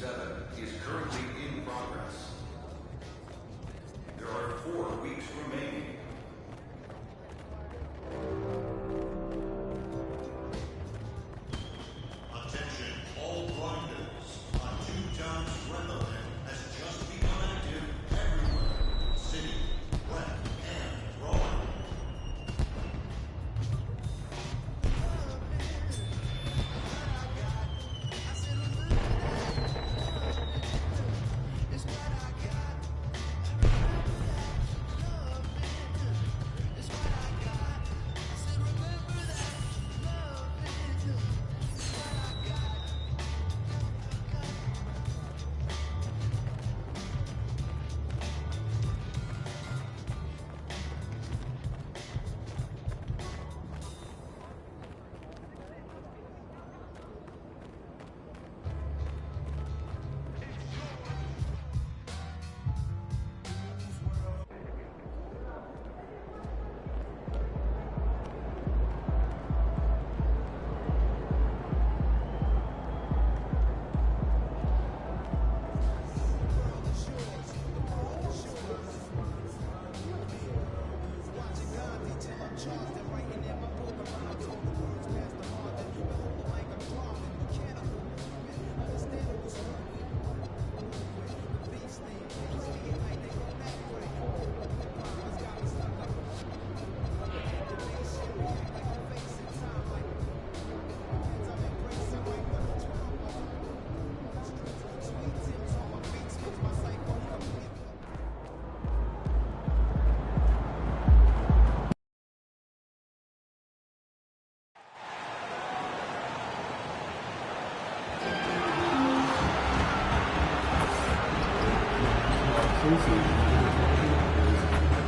7 is currently in progress. There are 4 weeks remaining. Attention, all grinders. A 2-ton weatherman has just become active everywhere. City, wet, and dry.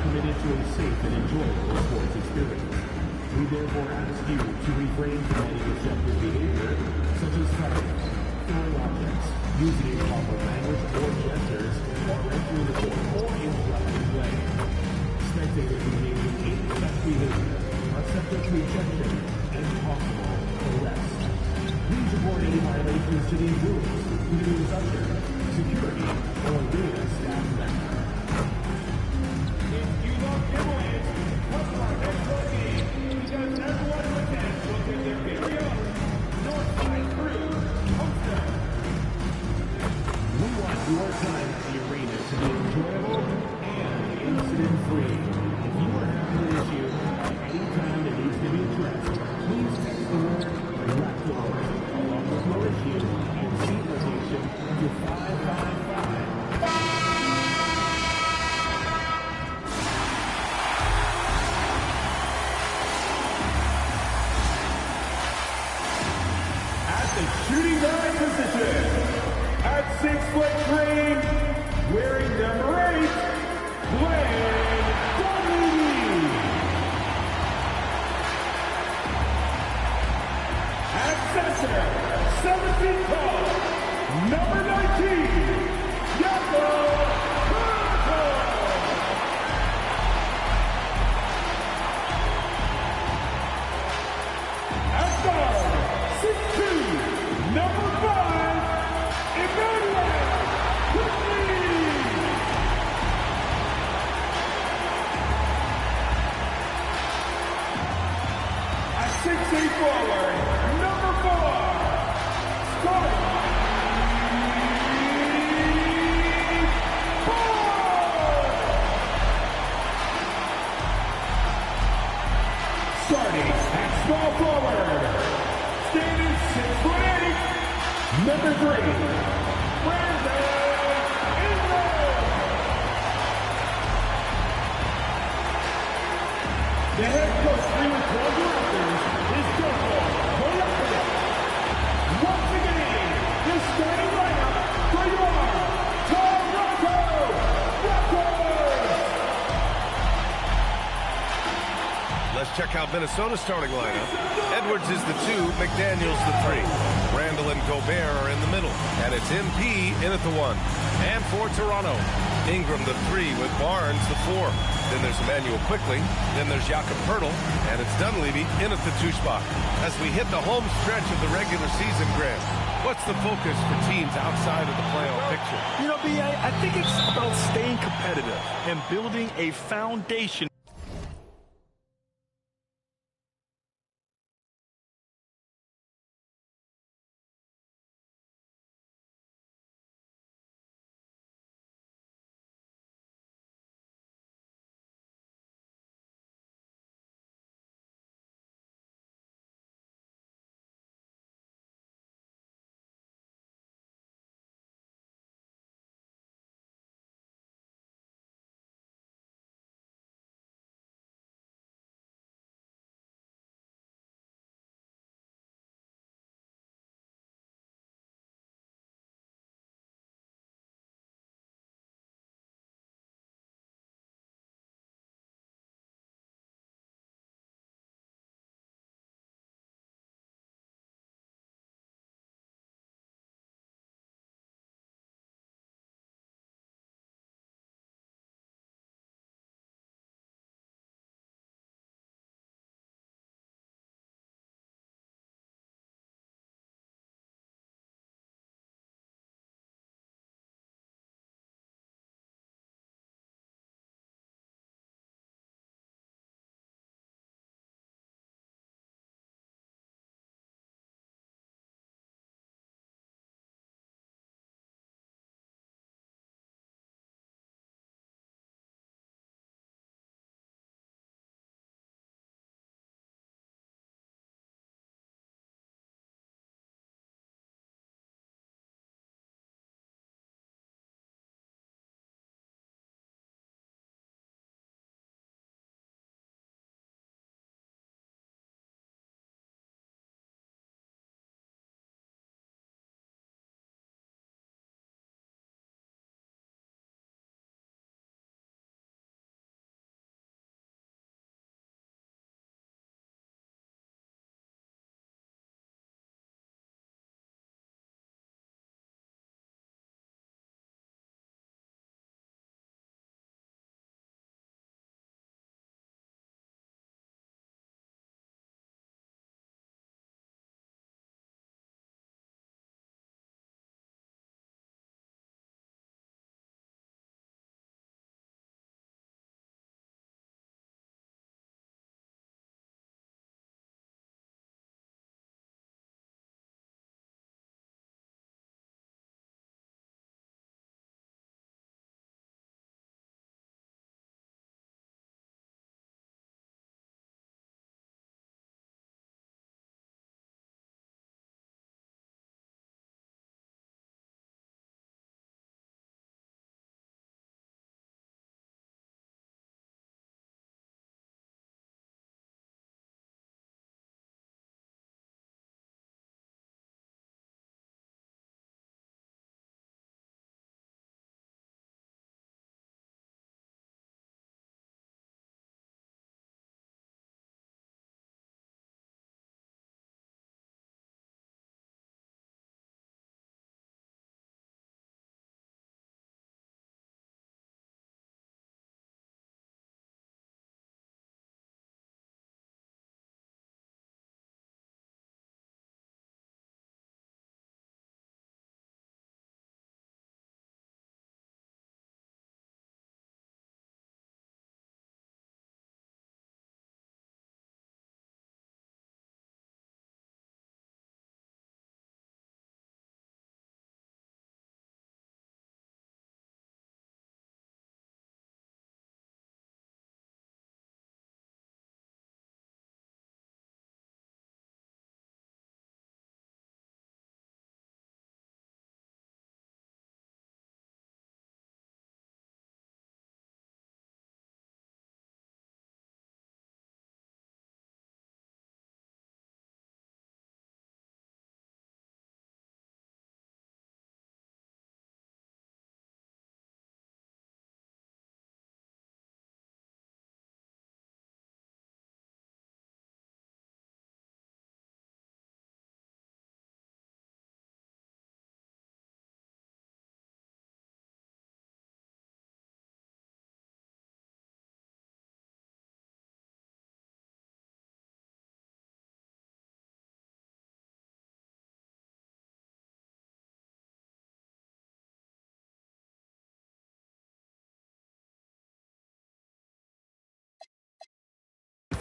Committed to a safe and enjoyable sports experience. We therefore ask you to refrain from any deceptive behavior, such as touching, throwing objects, using improper language or gestures, or entering the court or interrupting play. Spectators engaging in such behavior are subject to ejection and possible arrest. Please report any violations to these rules, either as usher, security, or arena staff member. If you love giveaways, come to our next game, because everyone who attends will get their very own Northside Crew poster. We want your time at the arena to be enjoyable and incident-free. If you are having an issue at any time that needs to be addressed, please text the word leftovers along with your issue and seat location to 555. Shooting guard position at 6' green, wearing number 8, Blaine W. At center, 7 feet tall, number 19, Yako. At guard, 6'2". Number 5, Emmanuel Whitley. At 6'8" forward, number 4, Scotty Ford. Starting at small forward, standing 6'8", number 3, Brandon Ingram. The head coach for your club directors is Joko Koyakura. Once again, the starting lineup for your Toronto Raptors. Let's check out Minnesota's starting lineup. Edwards is the 2, McDaniel's the 3. Randall and Gobert are in the middle. And it's MP in at the 1. And for Toronto, Ingram the 3 with Barnes the 4. Then there's Emmanuel Quickly. Then there's Jakob Poeltl. And it's Dunleavy in at the 2 spot. As we hit the home stretch of the regular season, Grant, what's the focus for teams outside of the playoff picture? You know, B, I think it's about staying competitive and building a foundation.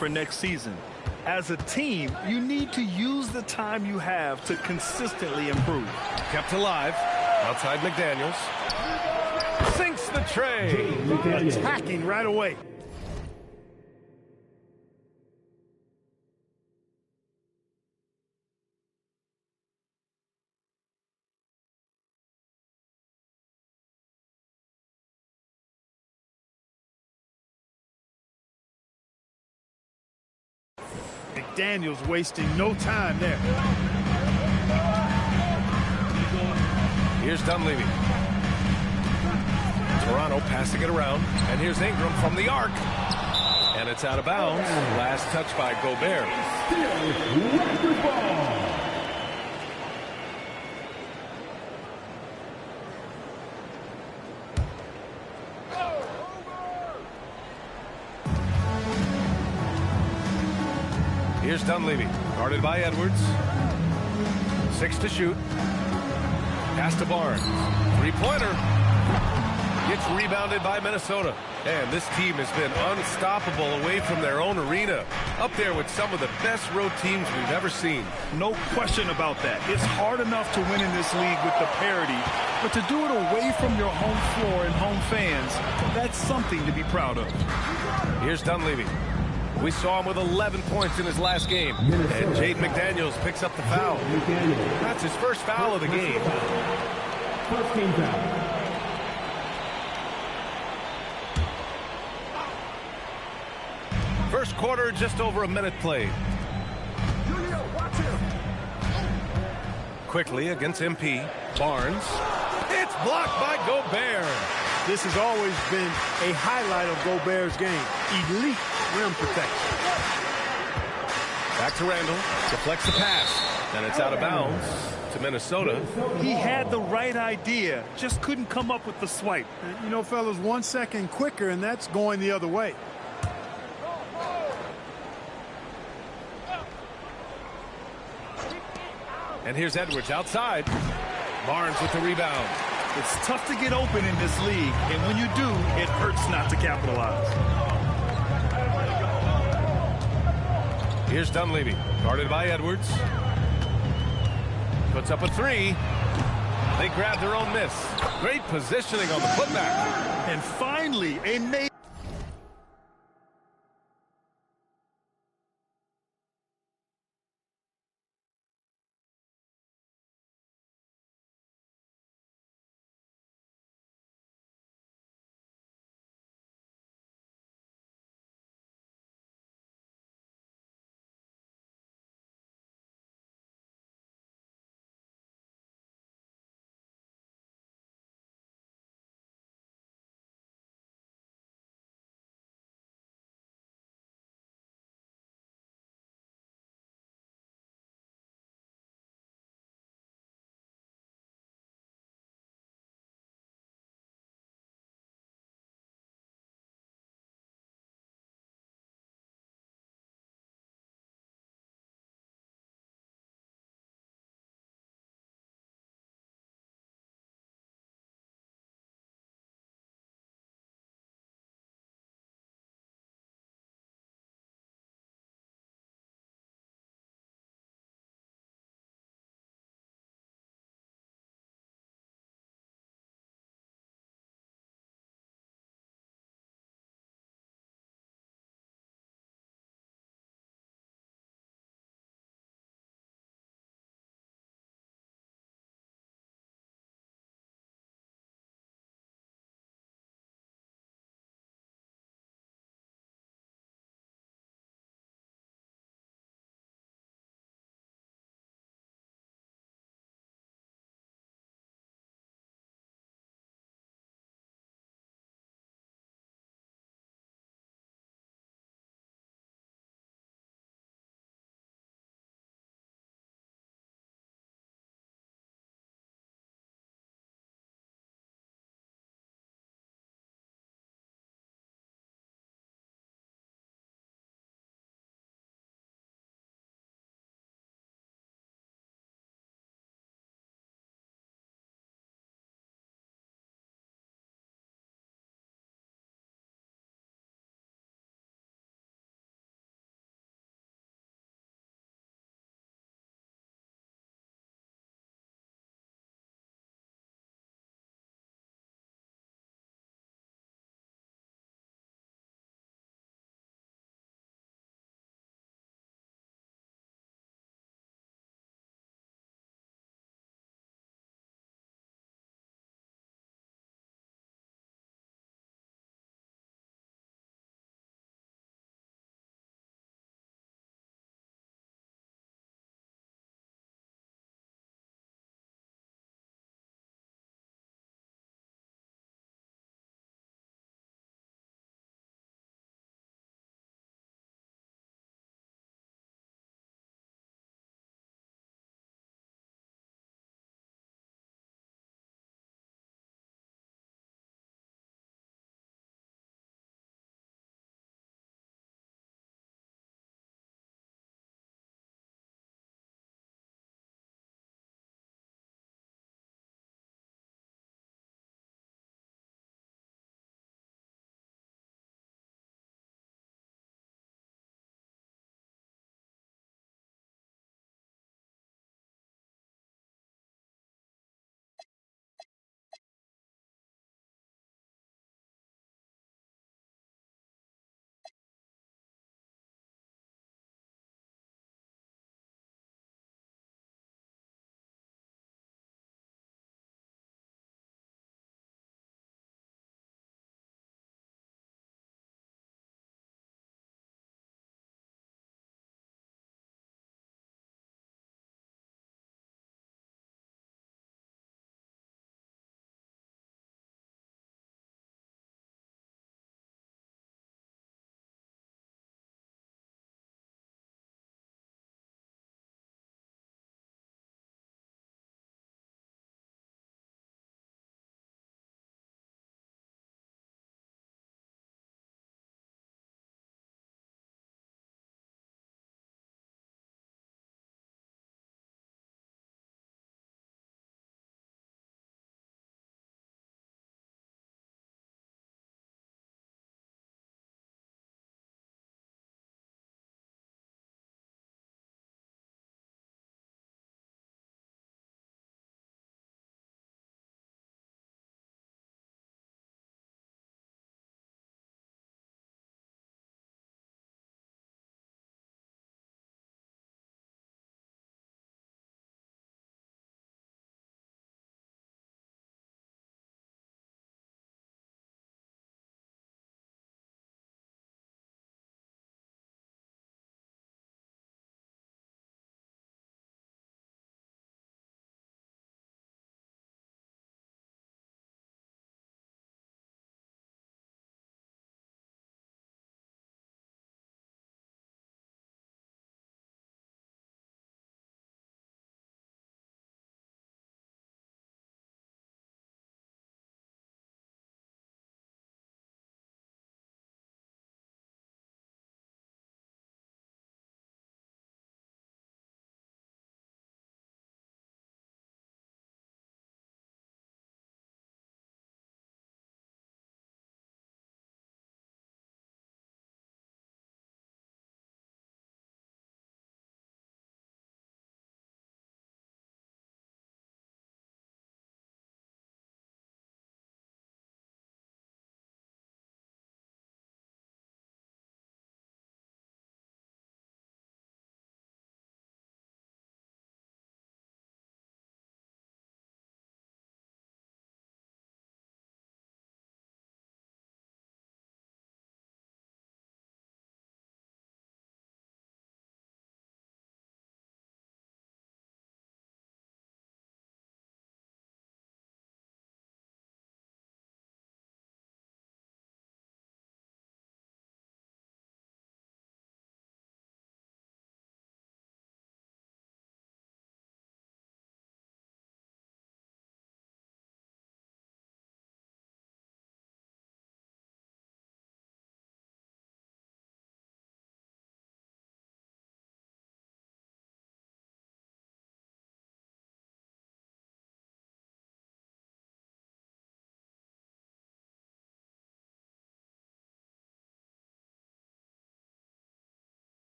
for next season. As a team, you need to use the time you have to consistently improve. Kept alive. Outside McDaniels. Sinks the tray. Attacking right away. McDaniels wasting no time there. Here's Dunleavy. Toronto passing it around. And here's Ingram from the arc. And it's out of bounds. Last touch by Gobert. Here's Dunleavy, guarded by Edwards. 6 to shoot. Pass to Barnes. Three-pointer. Gets rebounded by Minnesota. And this team has been unstoppable away from their own arena. Up there with some of the best road teams we've ever seen. No question about that. It's hard enough to win in this league with the parity, but to do it away from your home floor and home fans, that's something to be proud of. Here's Dunleavy. We saw him with 11 points in his last game. And Jaden McDaniels picks up the foul. That's his first foul of the game. First game foul. First quarter, just over a minute played. Quickly against MP. Barnes. It's blocked by Gobert. This has always been a highlight of Gobert's game. Elite rim protection. Back to Randall. Deflects the pass. And it's out of bounds to Minnesota. He had the right idea, just couldn't come up with the swipe. And, you know, fellas, 1 second quicker, and that's going the other way. And here's Edwards outside. Barnes with the rebound. It's tough to get open in this league, and when you do, it hurts not to capitalize. Here's Dunleavy, guarded by Edwards. Puts up a three. They grab their own miss. Great positioning on the putback. And finally, a major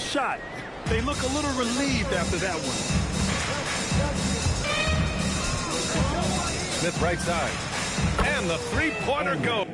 shot. They look a little relieved after that one. Smith right side. And the three-pointer goes.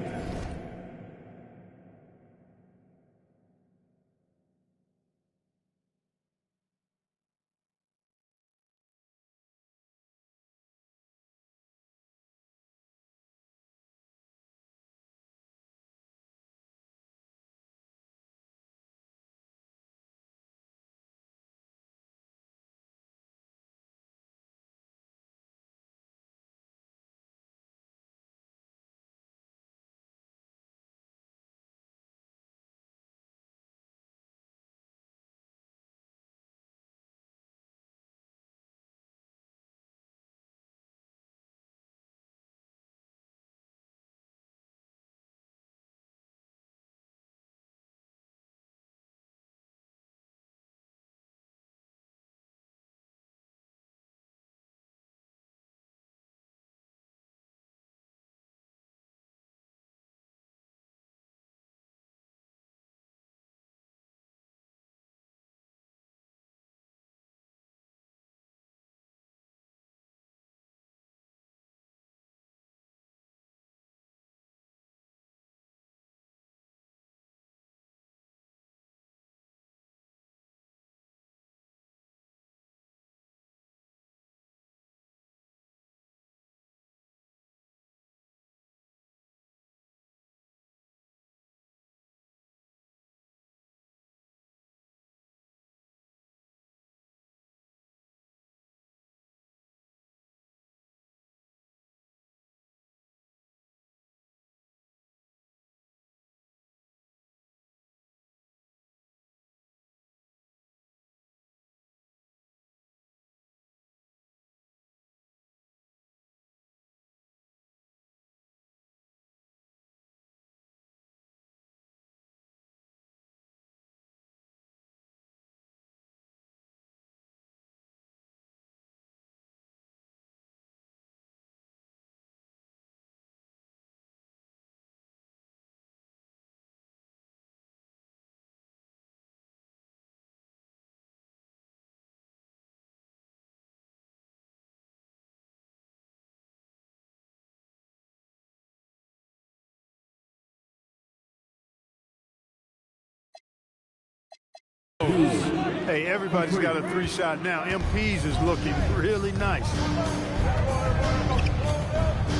Hey, everybody's got a three-shot now. MP's is looking really nice.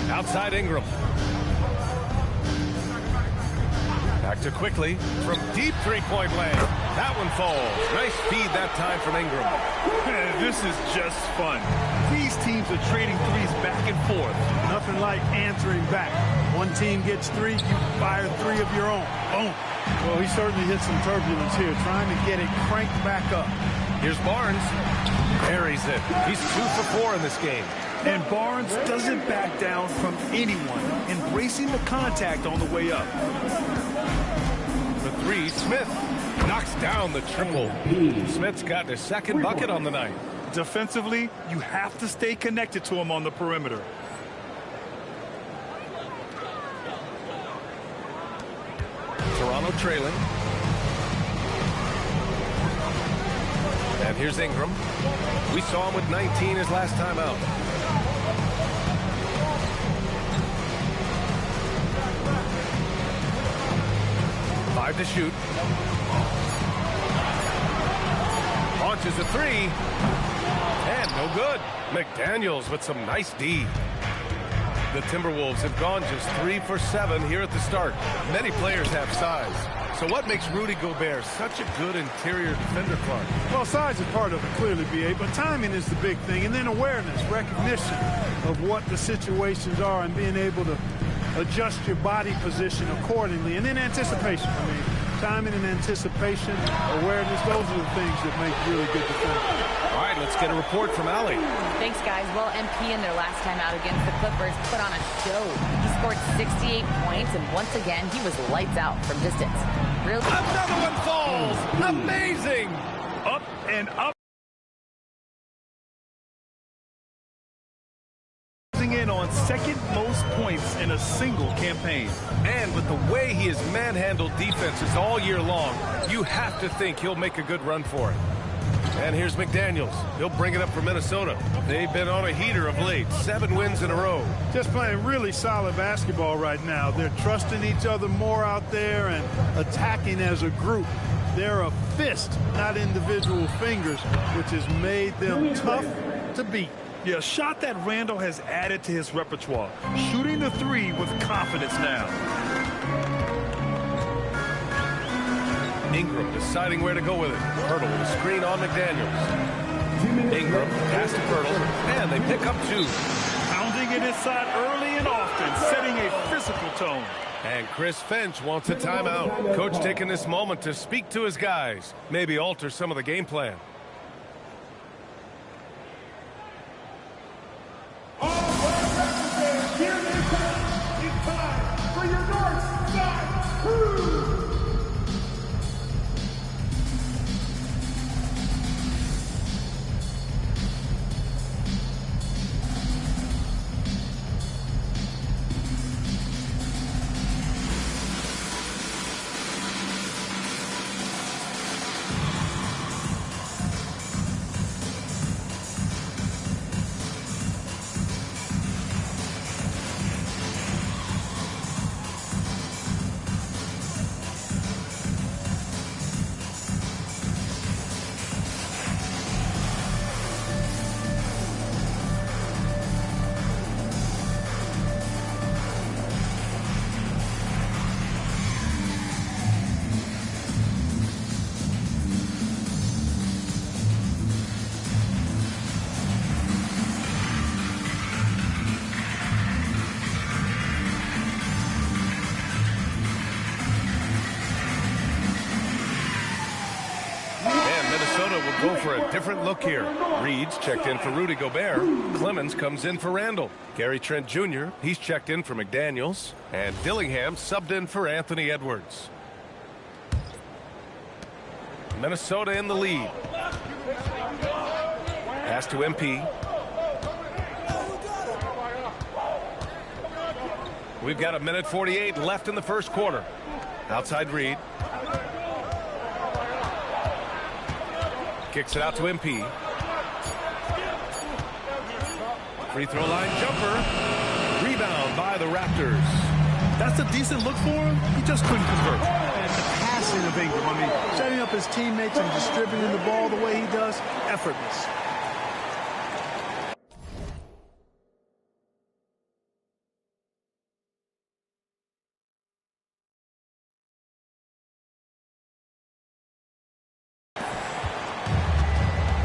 Outside Ingram. Back to quickly from deep three-point land. That one falls. Nice feed that time from Ingram. This is just fun. These teams are trading threes back and forth. Nothing like answering back. One team gets three, you fire three of your own. Boom. Well, he certainly hit some turbulence here, trying to get it cranked back up. Here's Barnes. Buries it. He's 2 for 4 in this game. And Barnes doesn't back down from anyone, embracing the contact on the way up. The three, Smith knocks down the triple. Smith's got his second bucket on the night. Defensively, you have to stay connected to him on the perimeter. Toronto trailing. And here's Ingram. We saw him with 19 his last time out. Five to shoot. Launches a three. And no good. McDaniels with some nice D. The Timberwolves have gone just 3 for 7 here at the start. Many players have size. So what makes Rudy Gobert such a good interior defender, Clark? Well, size is part of it, clearly, B.A., but timing is the big thing. And then awareness, recognition of what the situations are and being able to adjust your body position accordingly. And then anticipation. I mean, timing and anticipation, awareness, those are the things that make really good defenders. All right, let's get a report from Allie. Thanks, guys. Well, MP in their last time out against the Clippers put on a show. He scored 68 points, and once again, he was lights out from distance. Really? Another one falls! Amazing! Up and up. In on second most points points in a single campaign. And with the way he has manhandled defenses all year long, you have to think he'll make a good run for it. And here's McDaniels. He'll bring it up for Minnesota. They've been on a heater of late. 7 wins in a row. Just playing really solid basketball right now. They're trusting each other more out there and attacking as a group. They're a fist, not individual fingers, which has made them tough to beat. Yeah, a shot that Randall has added to his repertoire. Shooting the 3 with confidence now. Ingram deciding where to go with it. Pirtle with a screen on McDaniels. Ingram pass to Pirtle, and they pick up 2. Pounding it inside early and often, setting a physical tone. And Chris Finch wants a timeout. Coach taking this moment to speak to his guys, maybe alter some of the game plan. Go for a different look here. Reed's checked in for Rudy Gobert. Clemens comes in for Randall. Gary Trent Jr., he's checked in for McDaniels. And Dillingham subbed in for Anthony Edwards. Minnesota in the lead. Pass to MP. We've got 1:48 left in the first quarter. Outside Reed. Kicks it out to MP. Free throw line jumper. Rebound by the Raptors. That's a decent look for him. He just couldn't convert. And the passing of Ingram. I mean, setting up his teammates and distributing the ball the way he does, effortless.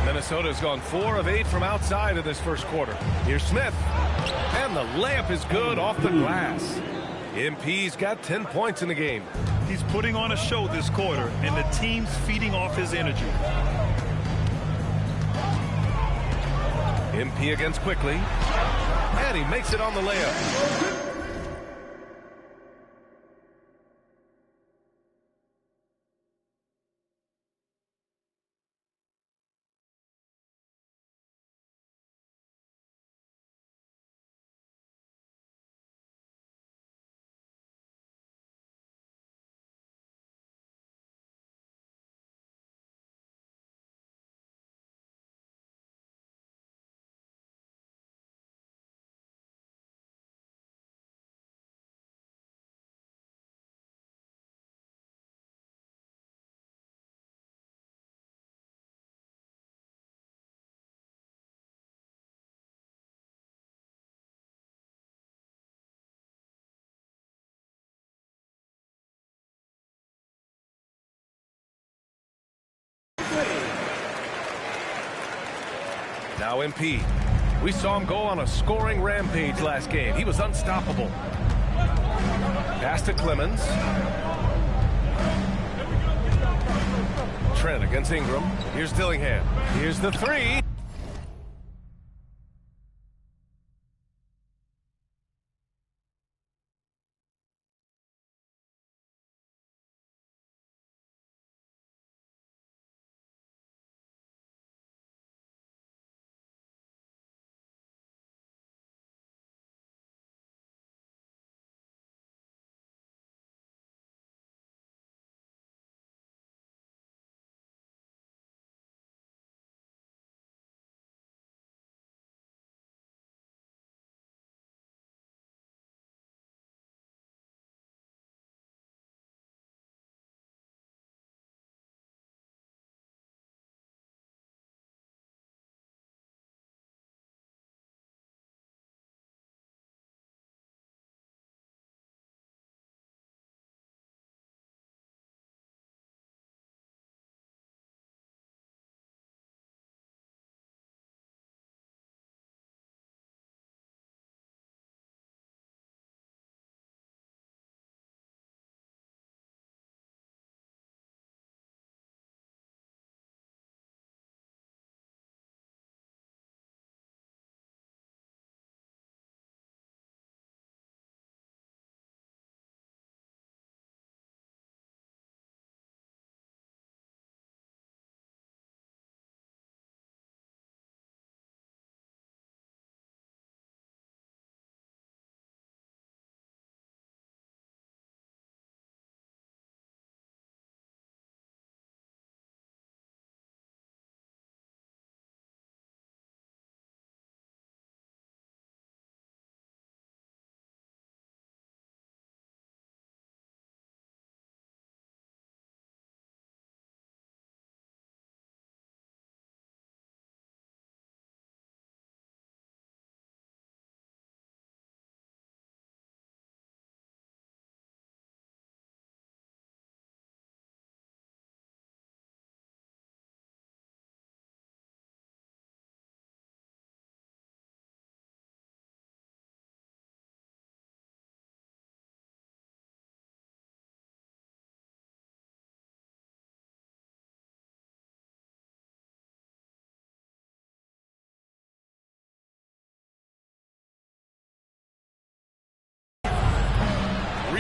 Minnesota's gone 4 of 8 from outside in this first quarter. Here's Smith. And the layup is good off the glass. MP's got 10 points in the game. He's putting on a show this quarter, and the team's feeding off his energy. MP against Quickly. And he makes it on the layup. Now MP. We saw him go on a scoring rampage last game. He was unstoppable. Pass to Clemens. Trent against Ingram. Here's Dillingham. Here's the 3.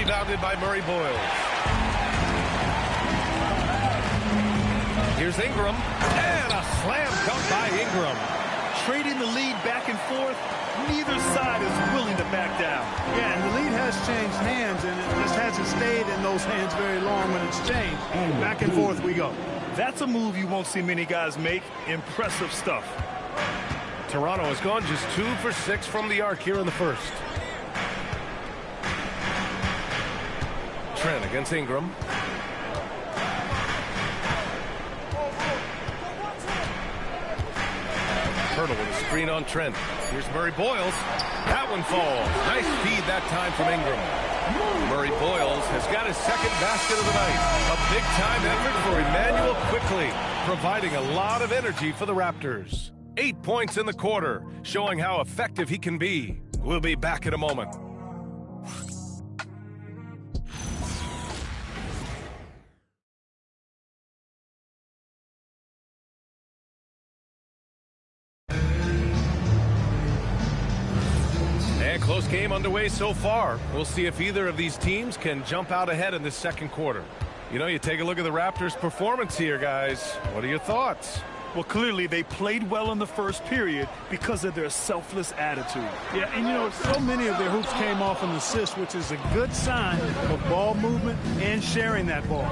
Rebounded by Murray Boyles. Here's Ingram. And a slam dunk by Ingram. Trading the lead back and forth, neither side is willing to back down. Yeah, and the lead has changed hands, and it just hasn't stayed in those hands very long when it's changed. Back and forth we go. That's a move you won't see many guys make. Impressive stuff. Toronto has gone just 2 for 6 from the arc here in the first. Trent against Ingram. Hurdle with a screen on Trent. Here's Murray Boyles. That one falls. Nice feed that time from Ingram. Murray Boyles has got his second basket of the night. A big-time effort for Emmanuel Quickley, providing a lot of energy for the Raptors. 8 points in the quarter, showing how effective he can be. We'll be back in a moment. Close game underway so far. We'll see if either of these teams can jump out ahead in this second quarter. You know, you take a look at the Raptors' performance here, guys. What are your thoughts? Well, clearly they played well in the first period because of their selfless attitude. Yeah, and you know, so many of their hoops came off an assist, which is a good sign of ball movement and sharing that ball.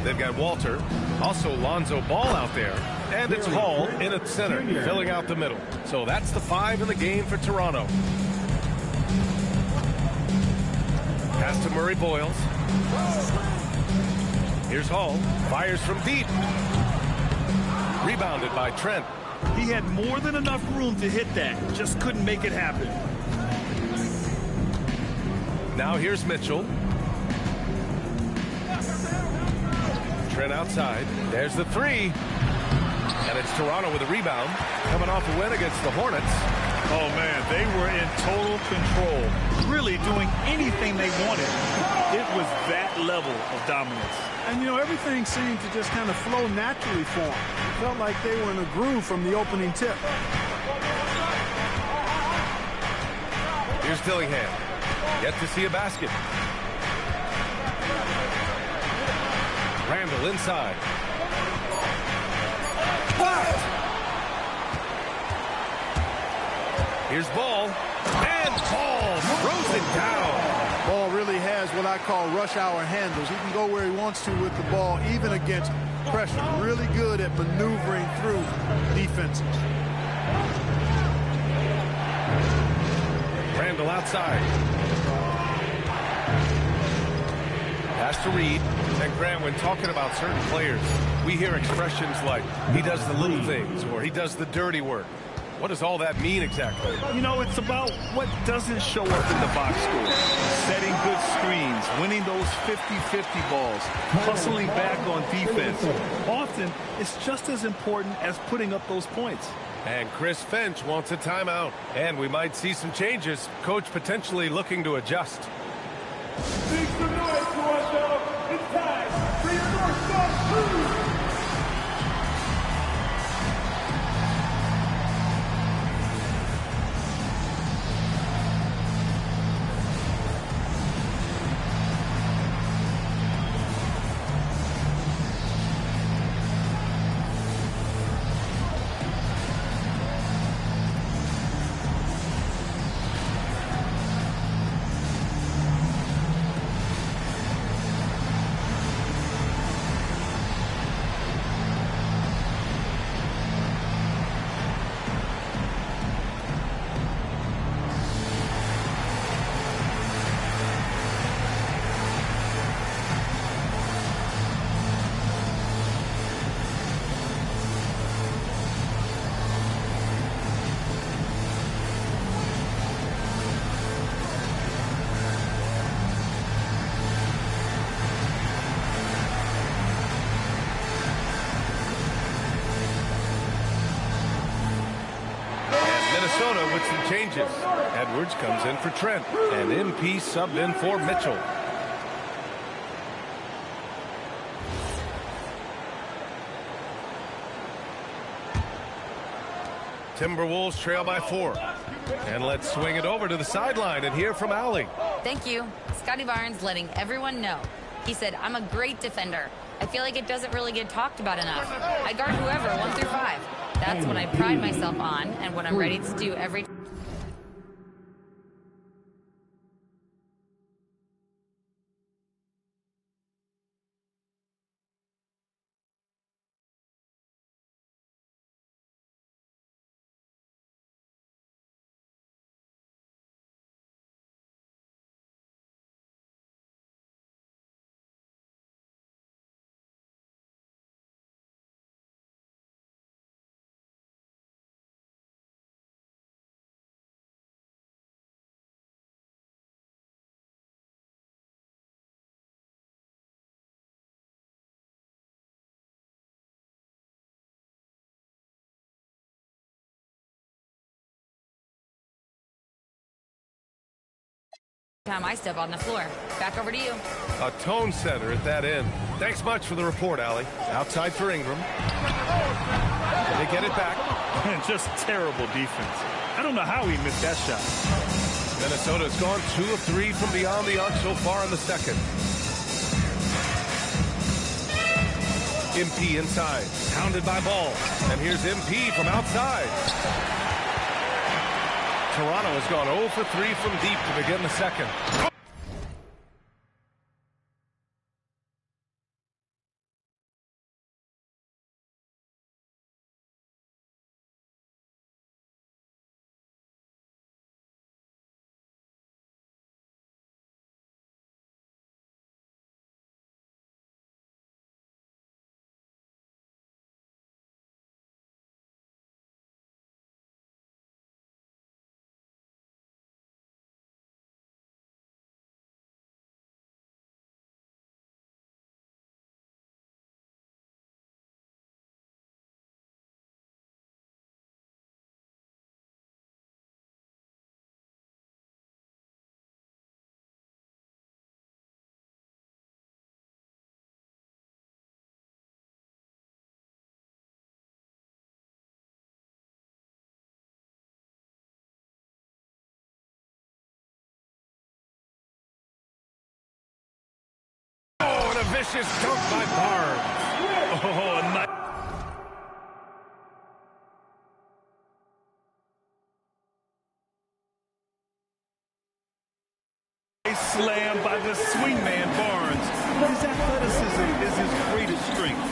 They've got Walter, also Lonzo Ball out there, and it's Hall in at center, filling out the middle. So that's the 5 in the game for Toronto. Pass to Murray Boyles. Here's Hall. Fires from deep. Rebounded by Trent. He had more than enough room to hit that. Just couldn't make it happen. Now here's Mitchell. Trent outside. There's the 3. And it's Toronto with a rebound. Coming off a win against the Hornets. Oh, man, they were in total control, really doing anything they wanted. It was that level of dominance. And, you know, everything seemed to just kind of flow naturally for them. It felt like they were in a groove from the opening tip. Here's Dillingham. Yet to see a basket. Randall inside. Blocked! Here's Ball, and Ball throws it down. Ball really has what I call rush hour handles. He can go where he wants to with the ball, even against pressure. Really good at maneuvering through defenses. Randall outside. Pass to Reed. And Grant, when talking about certain players, we hear expressions like, he does the little things, or he does the dirty work. What does all that mean exactly? You know, it's about what doesn't show up in the box score. Setting good screens, winning those 50-50 balls, hustling back on defense. Often, it's just as important as putting up those points. And Chris Finch wants a timeout. And we might see some changes. Coach potentially looking to adjust. Make some noise, Toronto. It's time for your North Star Cruise. Minnesota with some changes. Edwards comes in for Trent, and MP subbed in for Mitchell. Timberwolves trail by 4. And let's swing it over to the sideline and hear from Allie. Thank you. Scotty Barnes letting everyone know. He said, I'm a great defender. I feel like it doesn't really get talked about enough. I guard whoever, 1 through 5. That's what I pride myself on and what I'm ready to do every time I step on the floor. Back over to you. A tone setter at that end. Thanks much for the report, Allie. Outside for Ingram. They get it back. Just terrible defense. I don't know how he missed that shot. Minnesota's gone 2 of 3 from beyond the arc so far in the second. MP inside. Pounded by Ball. And here's MP from outside. Toronto has gone 0 for 3 from deep to begin the second. A vicious dunk by Barnes. Oh, nice. Slam by the swingman Barnes. His athleticism is his greatest strength.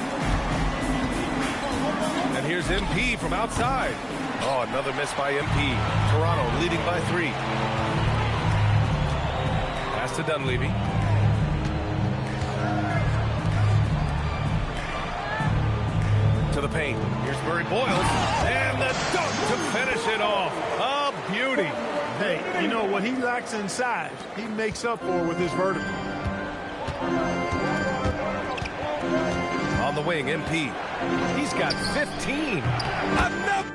And here's MP from outside. Oh, another miss by MP. Toronto leading by 3. Pass to Dunleavy. To the paint. Here's Murray Boyles. And the dunk to finish it off. A beauty. Hey, you know what he lacks in size, he makes up for with his vertical. On the wing, MP. He's got 15. Another.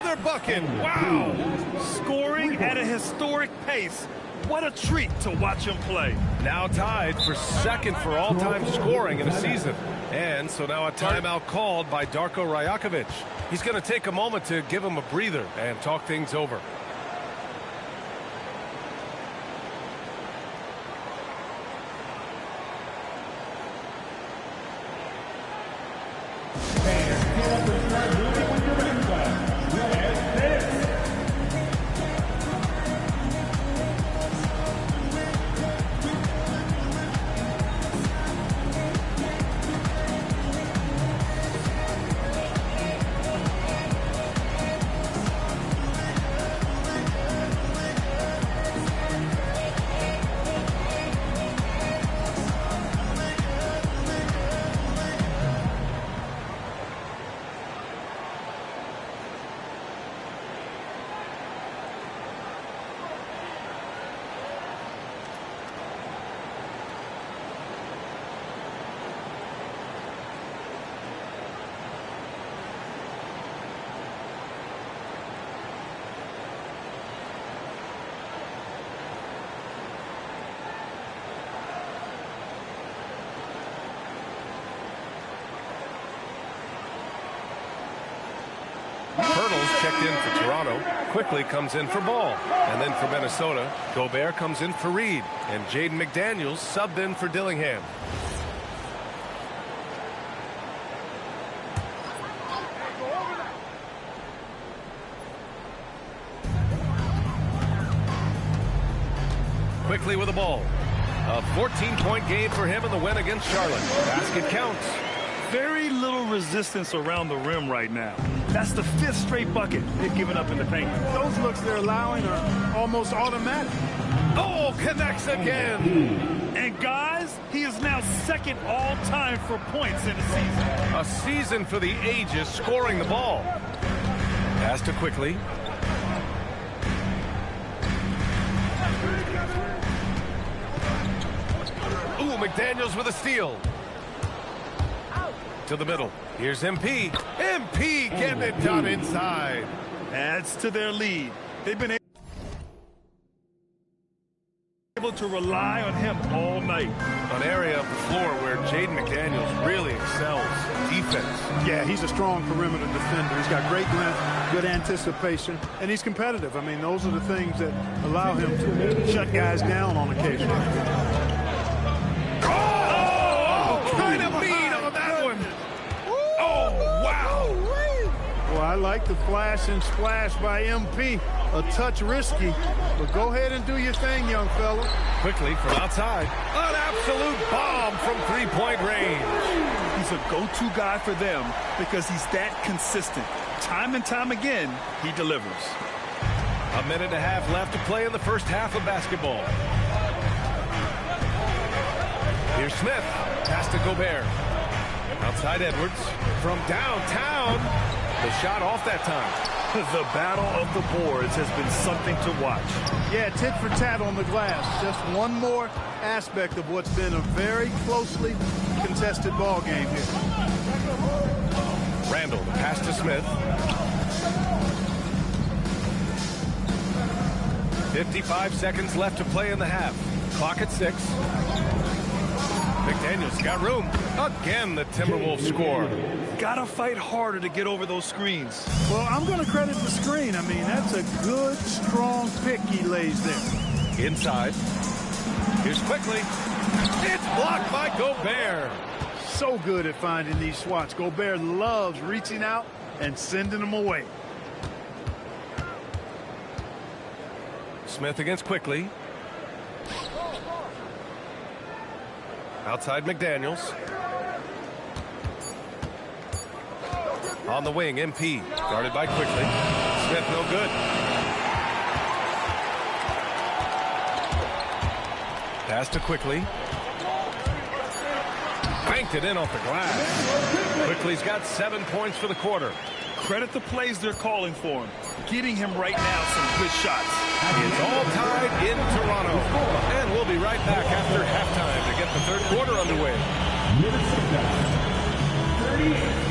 another bucket. Wow. Scoring at a historic pace. What a treat to watch him play. Now tied for second for all-time scoring in a season. And so now a timeout called by Darko Rajakovic. He's going to take a moment to give him a breather and talk things over. Hurdles checked in for Toronto. Quickly comes in for Ball. And then for Minnesota, Gobert comes in for Reed. And Jaden McDaniels subbed in for Dillingham. Quickly with the ball. A 14-point game for him in the win against Charlotte. Basket counts. Very little resistance around the rim right now. That's the 5th straight bucket they've given up in the paint. Those looks they're allowing are almost automatic. Oh, connects again. And guys, he is now second all-time for points in the season. A season for the ages scoring the ball. Pass to Quickly. Ooh, McDaniels with a steal. To the middle. Here's MP. MP getting it done inside. Adds to their lead. They've been able to rely on him all night. An area of the floor where Jaden McDaniels really excels. Defense. Yeah, he's a strong perimeter defender. He's got great length, good anticipation, and he's competitive. I mean, those are the things that allow him to shut guys down on occasion. Oh, kind of mean on that one. Oh, wow. Well, I like the flash and splash by MP. A touch risky, but go ahead and do your thing, young fella. Quickly from outside. An absolute bomb from three-point range. He's a go-to guy for them because he's that consistent. Time and time again, he delivers. A minute and a half left to play in the first half of basketball. Here's Smith. Pass to Gobert. Outside Edwards. From downtown. The shot off that time. The battle of the boards has been something to watch. Yeah, tit for tat on the glass. Just one more aspect of what's been a very closely contested ball game here. Randall, pass to Smith. 55 seconds left to play in the half. Clock at 6. McDaniels got room. Again, the Timberwolves score. Gotta fight harder to get over those screens. Well, I'm going to credit the screen. I mean, that's a good, strong pick he lays there. Inside. Here's Quickly. It's blocked by Gobert. So good at finding these swats. Gobert loves reaching out and sending them away. Smith against Quickly. Outside McDaniels. On the wing, MP. Guarded by Quickly. Smith no good. Pass to Quickly. Banked it in off the glass. Quickly's got 7 points for the quarter. Credit the plays they're calling for him. Getting him right now some good shots. It's all tied in Toronto. And we'll be right back after halftime to get the third quarter underway. Minnesota, 38.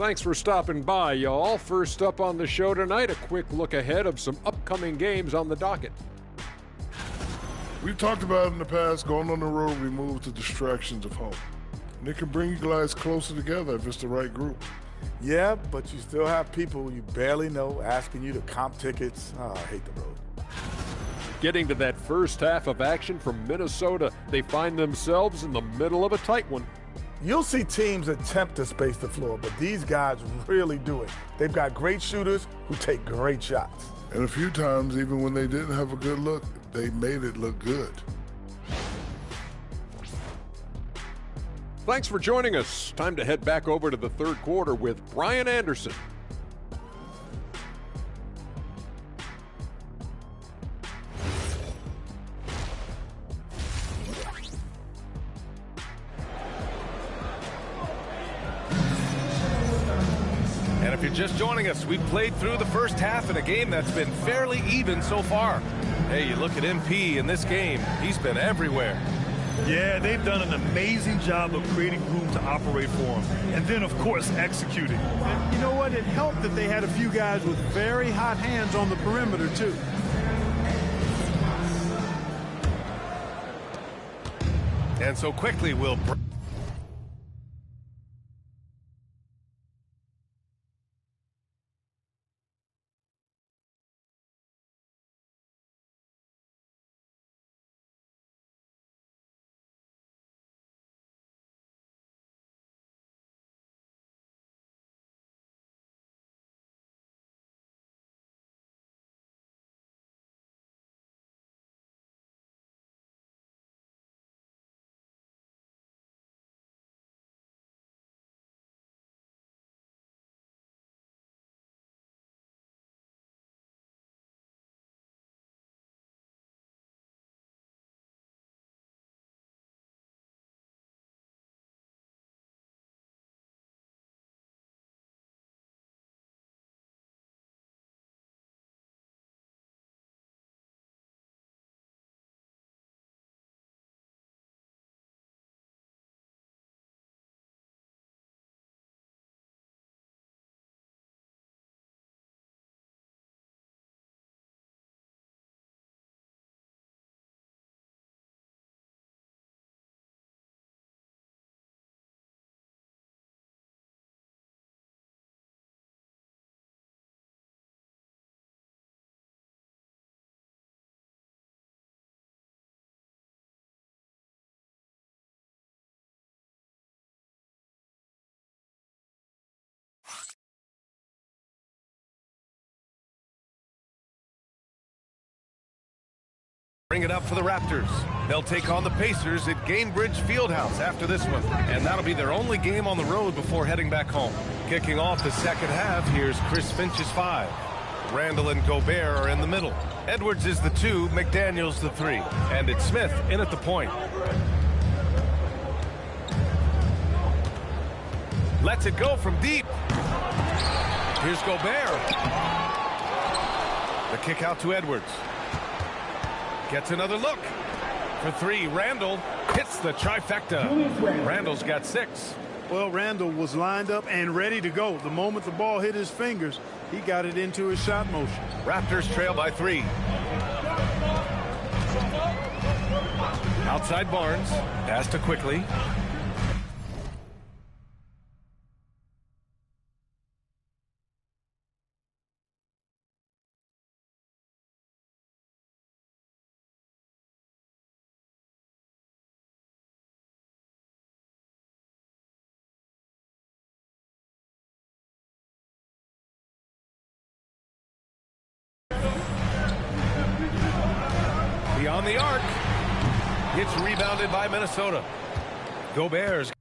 Thanks for stopping by, y'all. First up on the show tonight, a quick look ahead of some upcoming games on the docket. We've talked about it in the past, going on the road removes the distractions of home. And it can bring you guys closer together if it's the right group. Yeah, but you still have people you barely know asking you to comp tickets. Oh, I hate the road. Getting to that first half of action from Minnesota, they find themselves in the middle of a tight one. You'll see teams attempt to space the floor, but these guys really do it. They've got great shooters who take great shots. And a few times, even when they didn't have a good look, they made it look good. Thanks for joining us. Time to head back over to the third quarter with Brian Anderson. And if you're just joining us, we've played through the first half in a game that's been fairly even so far. Hey, you look at MP in this game, he's been everywhere. Yeah, they've done an amazing job of creating room to operate for him. And then, of course, executing. And you know what? It helped that they had a few guys with very hot hands on the perimeter, too. And so quickly we'll... Bring it up for the Raptors. They'll take on the Pacers at Gainbridge Fieldhouse after this one. And that'll be their only game on the road before heading back home. Kicking off the second half, here's Chris Finch's 5. Randall and Gobert are in the middle. Edwards is the 2, McDaniels the 3. And it's Smith in at the point. Lets it go from deep. Here's Gobert. The kick out to Edwards. Gets another look. For 3, Randall hits the trifecta. Randall's got 6. Well, Randall was lined up and ready to go. The moment the ball hit his fingers, he got it into his shot motion. Raptors trail by 3. Outside Barnes. Pass to Quickly. Beyond the arc. It's rebounded by Minnesota. Gobert's.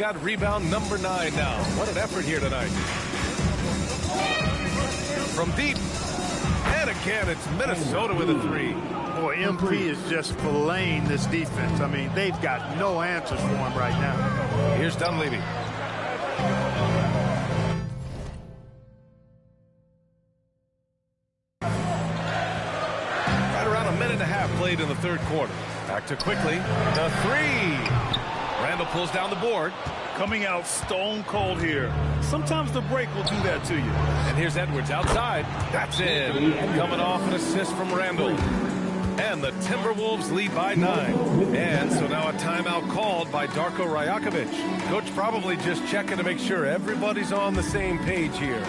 Got rebound number 9 now. What an effort here tonight. From deep, And again, it's Minnesota with a three. Boy, MP is just filleting this defense. I mean, they've got no answers for him right now. Here's Dunleavy. Right around a minute and a half played in the third quarter. Back to quickly. The three. Randall pulls down the board. Coming out stone cold here. Sometimes the break will do that to you. And here's Edwards outside. That's in. Coming off an assist from Randall. And the Timberwolves lead by 9. And so now a timeout called by Darko Rajakovic. Coach probably just checking to make sure everybody's on the same page here.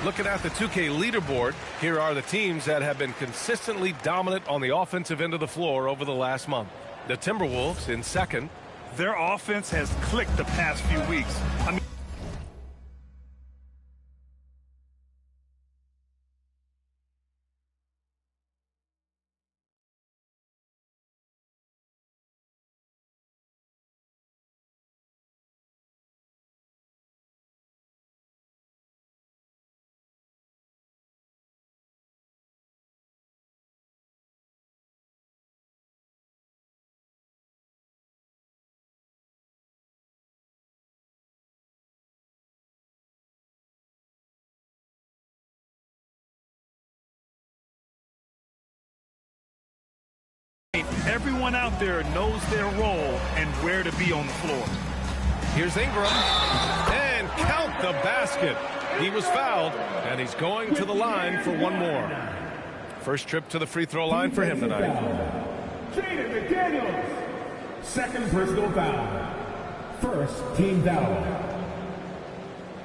Looking at the 2K leaderboard, here are the teams that have been consistently dominant on the offensive end of the floor over the last month. The Timberwolves in second. Their offense has clicked the past few weeks. I mean, everyone out there knows their role and where to be on the floor. Here's Ingram. And count the basket. He was fouled, and he's going to the line for one more. First trip to the free throw line for him tonight. Jaden McDaniels. Second personal foul. First team foul.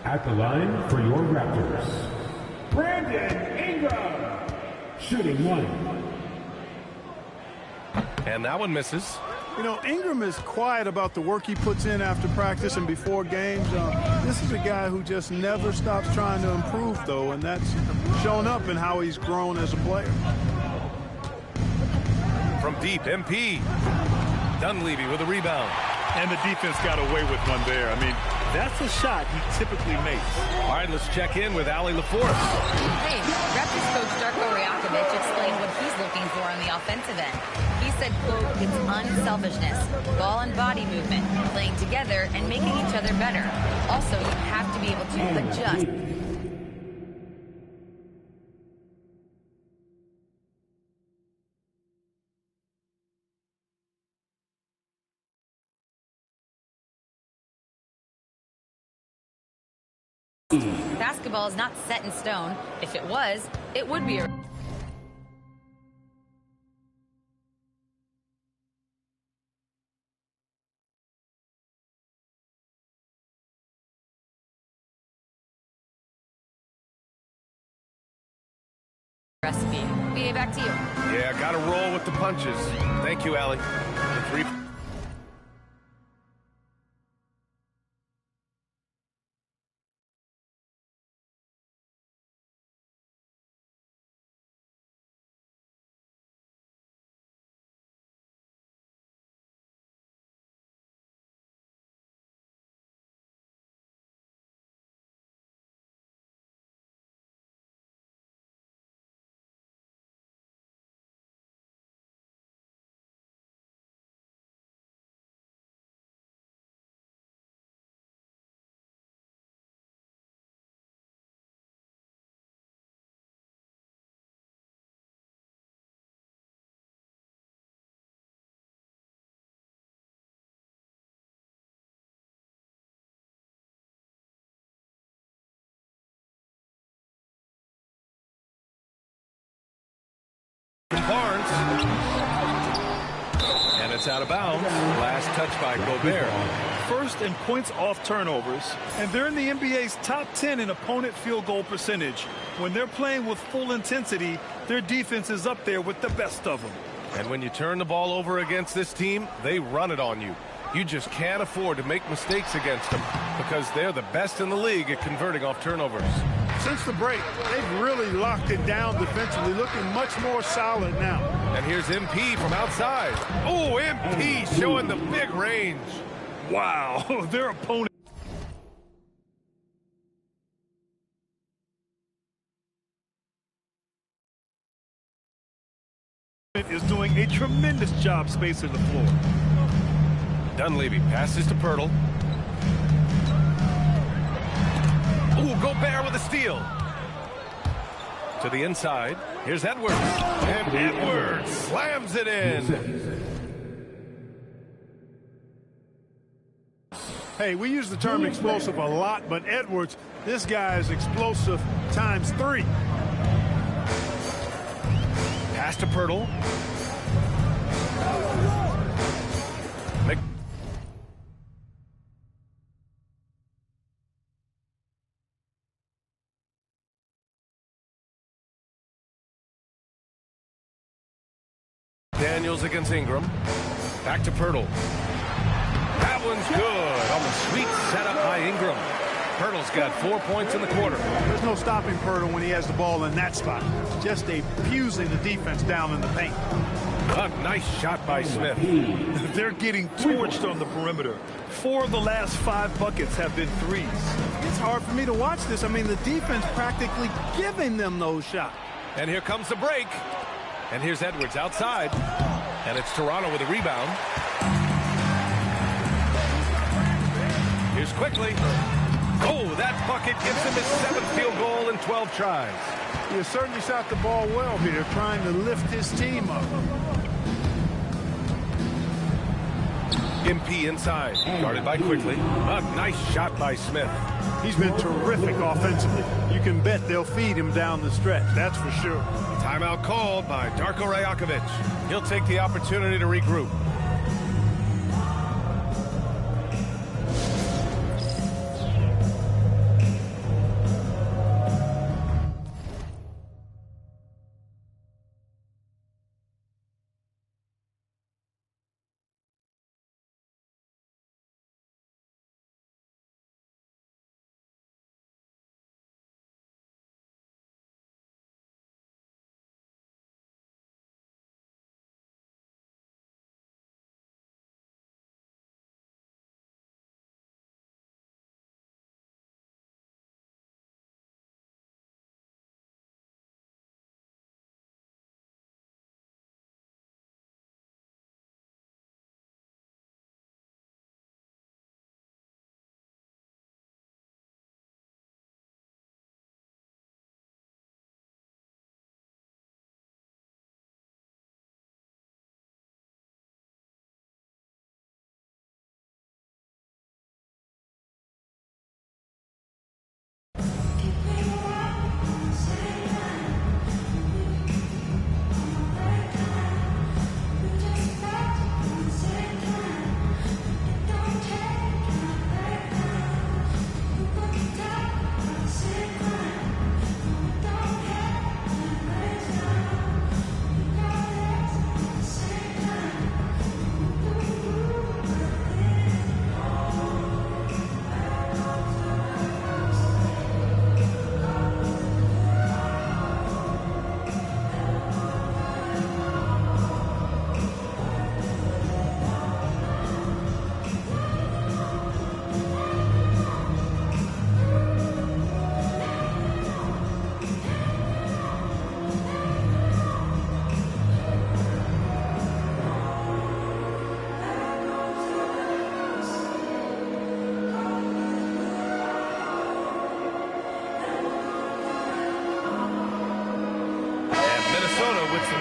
At the line for your Raptors, Brandon Ingram. Shooting one. And that one misses. You know, Ingram is quiet about the work he puts in after practice and before games. This is a guy who just never stops trying to improve, though, and that's shown up in how he's grown as a player. From deep, MP. Dunleavy with a rebound. And the defense got away with one there. I mean, that's a shot he typically makes. All right, let's check in with Allie LaForce. Hey, Raptors coach Darko Rajakovic explained what he's looking for on the offensive end. He said, quote, it's unselfishness, ball and body movement, playing together and making each other better. Also, you have to be able to adjust. Basketball is not set in stone. If it was, it would be a recipe. BA, back to you. Yeah, got to roll with the punches. Thank you, Allie. The three Barnes. And it's out of bounds. Last touch by Gobert. First in points off turnovers, and they're in the NBA's top 10 in opponent field goal percentage. When they're playing with full intensity, their defense is up there with the best of them. And when you turn the ball over against this team, they run it on you. You just can't afford to make mistakes against them because they're the best in the league at converting off turnovers. Since the break, they've really locked it down defensively, looking much more solid now. And here's MP from outside. Oh, MP showing the big range. Wow, their opponent is doing a tremendous job spacing the floor. Dunleavy passes to Pirtle. Ooh, Gobert with a steal. To the inside. Here's Edwards. And Edwards slams it in. Hey, we use the term explosive a lot, but Edwards, this guy is explosive times 3. Pass to Pirtle. Daniels against Ingram. Back to Pirtle. That one's good on the sweet setup by Ingram. Pirtle's got 4 points in the quarter. There's no stopping Pirtle when he has the ball in that spot. Just abusing the defense down in the paint. A nice shot by Smith. They're getting torched on the perimeter. 4 of the last 5 buckets have been threes. It's hard for me to watch this. I mean, the defense practically giving them those shots. And here comes the break. And here's Edwards outside. And it's Toronto with a rebound. Here's Quickly. Oh, that bucket gives him his 7th field goal in 12 tries. He has certainly shot the ball well here, trying to lift his team up. MP inside, guarded by Quickly. A nice shot by Smith. He's been terrific offensively. You can bet they'll feed him down the stretch, that's for sure. Timeout called by Darko Rajakovic. He'll take the opportunity to regroup.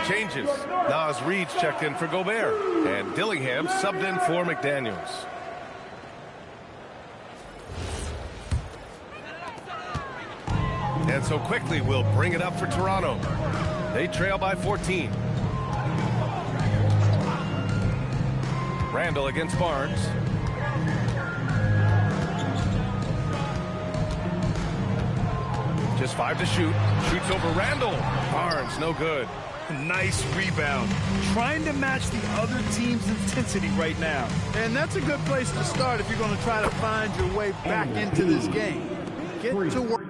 Changes. Nas Reed's checked in for Gobert, and Dillingham subbed in for McDaniels. And so Quickly will bring it up for Toronto. They trail by 14. Randall against Barnes. Just 5 to shoot. Shoots over Randall. Barnes, no good. Nice rebound. Trying to match the other team's intensity right now. And that's a good place to start if you're going to try to find your way back into this game. Get to work.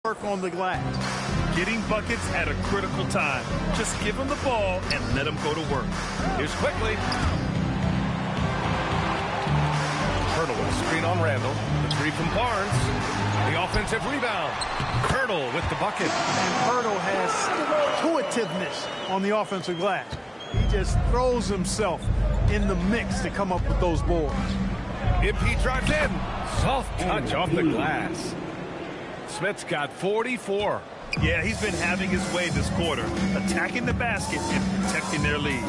Work on the glass. Getting buckets at a critical time. Just give him the ball and let him go to work. Here's quickly. Hurdle with a screen on Randall. The 3 from Barnes. The offensive rebound. Hurdle with the bucket. And Hurdle has intuitiveness on the offensive glass. He just throws himself in the mix to come up with those boards. MP drives in. Soft touch off the glass. Smith's got 44. Yeah, he's been having his way this quarter, attacking the basket and protecting their lead.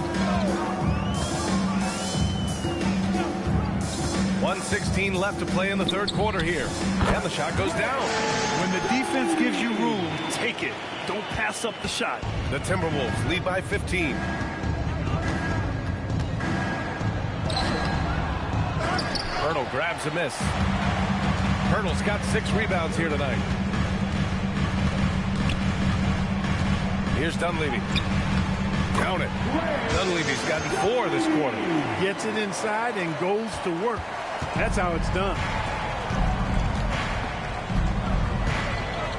1:16 left to play in the third quarter here. And the shot goes down. When the defense gives you room, take it. Don't pass up the shot. The Timberwolves lead by 15. Hurdle grabs a miss. Hurdle's got 6 rebounds here tonight. Here's Dunleavy. Count it. Dunleavy's gotten 4 this quarter. Gets it inside and goes to work. That's how it's done.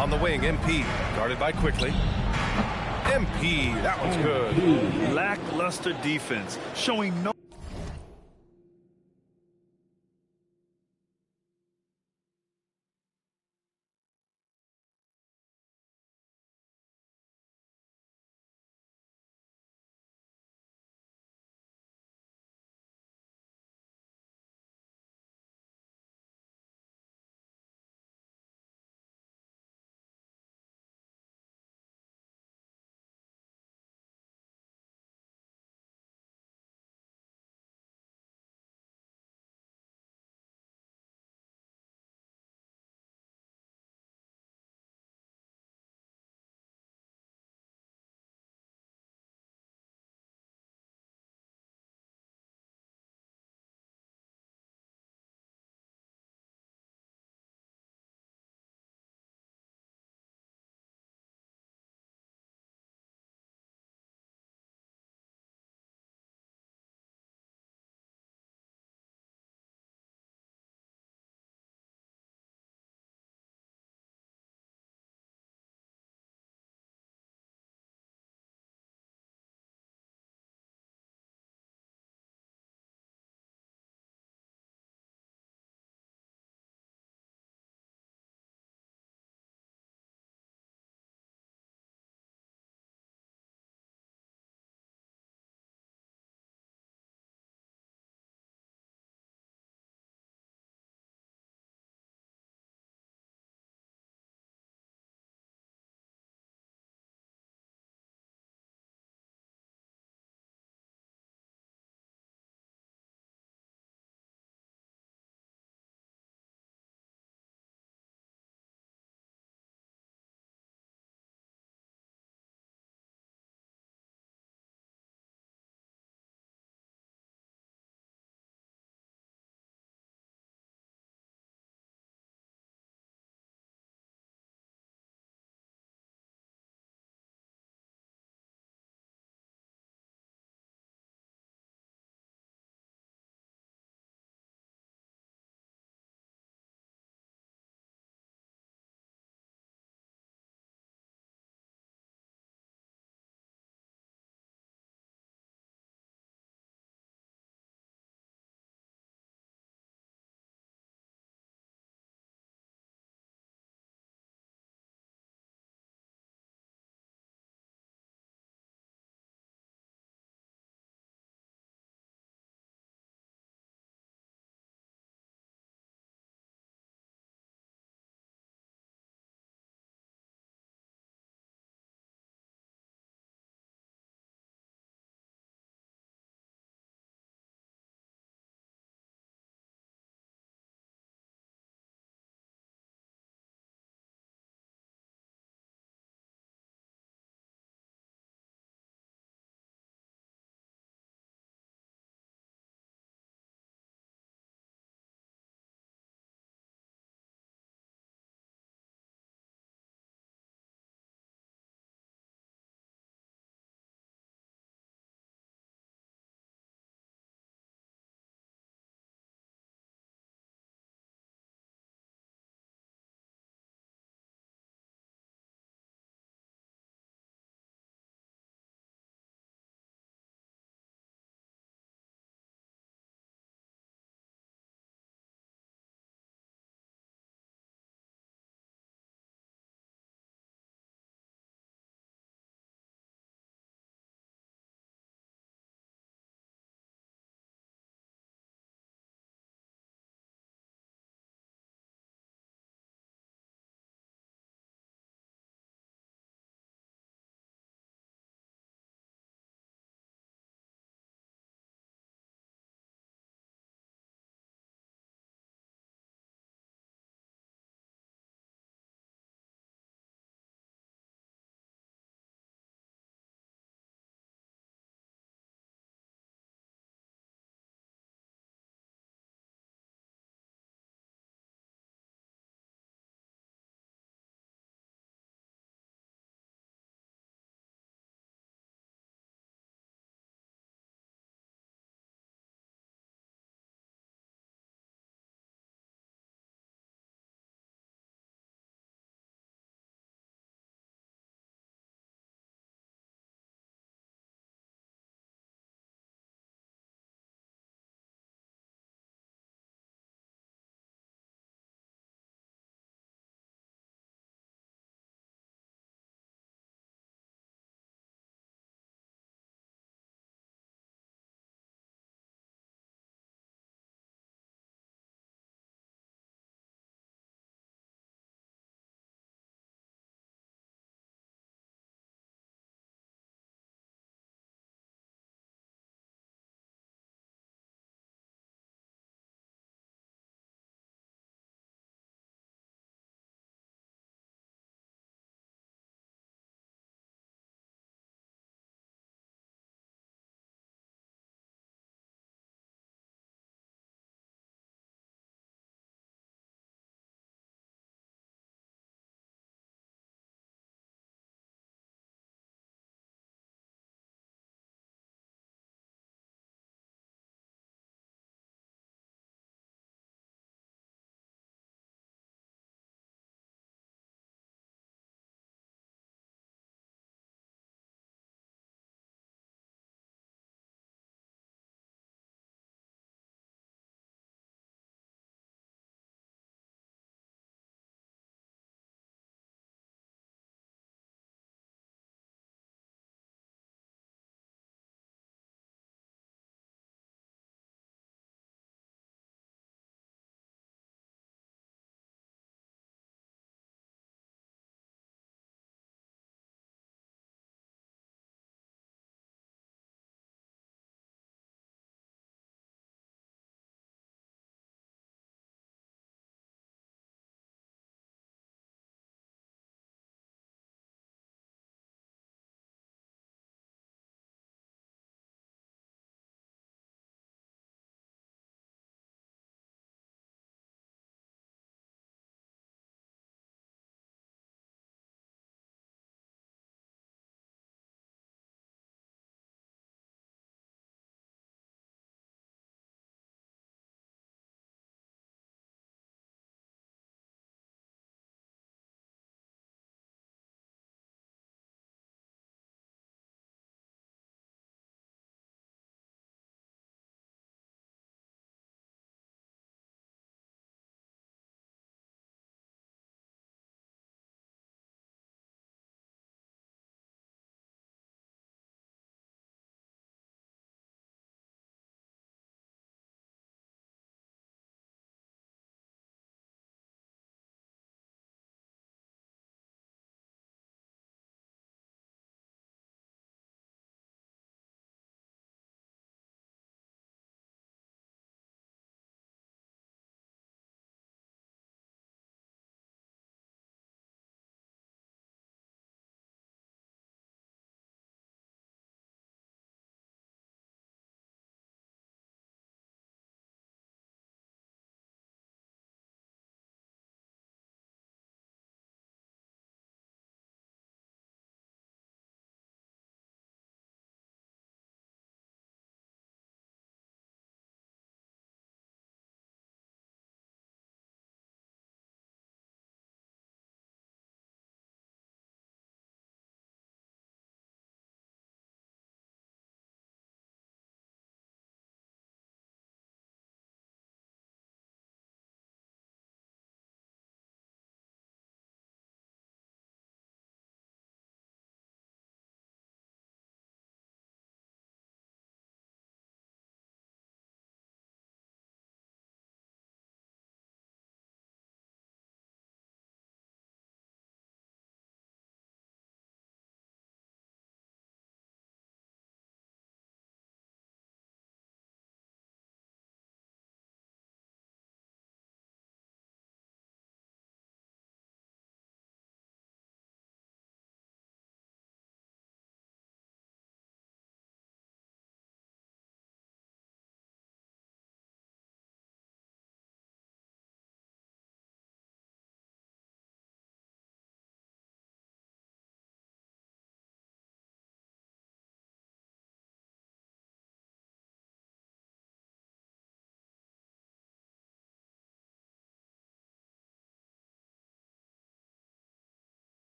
On the wing, MP. Guarded by Quickly. MP, that one's good. Lackluster defense, showing no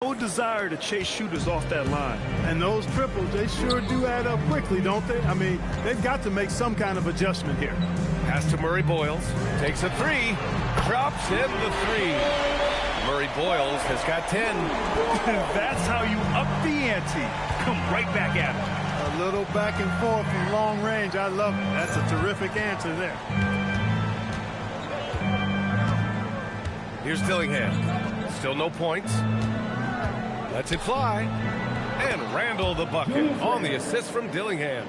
No desire to chase shooters off that line. And those triples, they sure do add up quickly, don't they? I mean, they've got to make some kind of adjustment here. Pass to Murray Boyles. Takes a three. Drops in the three. Murray Boyles has got 10. That's how you up the ante. Come right back at him. A little back and forth from long range. I love it. That's a terrific answer there. Here's Dillingham. Still no points. Lets it fly. And Randall the bucket on the assist from Dillingham.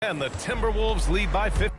And the Timberwolves lead by 50.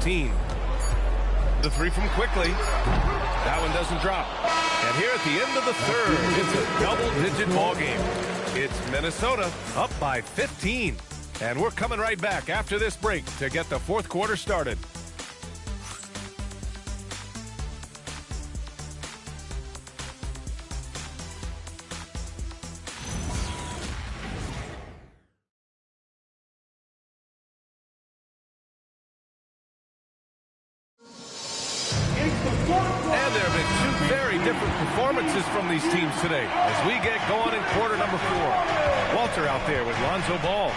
The three from quickly. That one doesn't drop. And here at the end of the third, it's a double-digit ball game. It's Minnesota up by 15. And we're coming right back after this break to get the fourth quarter started. And there have been two very different performances from these teams today as we get going in quarter number 4. Walter out there with Lonzo Ball.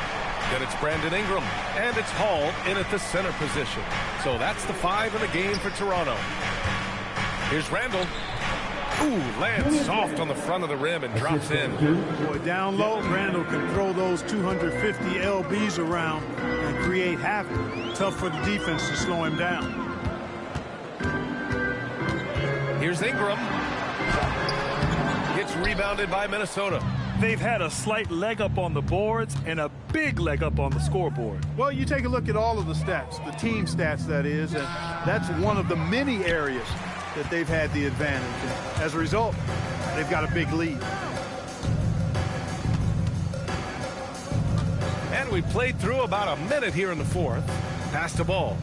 Then it's Brandon Ingram. And it's Hall in at the center position. So that's the 5 in the game for Toronto. Here's Randall. Ooh, lands soft on the front of the rim and drops in. Boy, down low, Randall can throw those 250 LBs around and create havoc. Tough for the defense to slow him down. Here's Ingram. Gets rebounded by Minnesota. They've had a slight leg up on the boards and a big leg up on the scoreboard. Well, you take a look at all of the stats, the team stats that is, and that's one of the many areas that they've had the advantage. And as a result, they've got a big lead. And we played through about a minute here in the fourth. Pass the ball.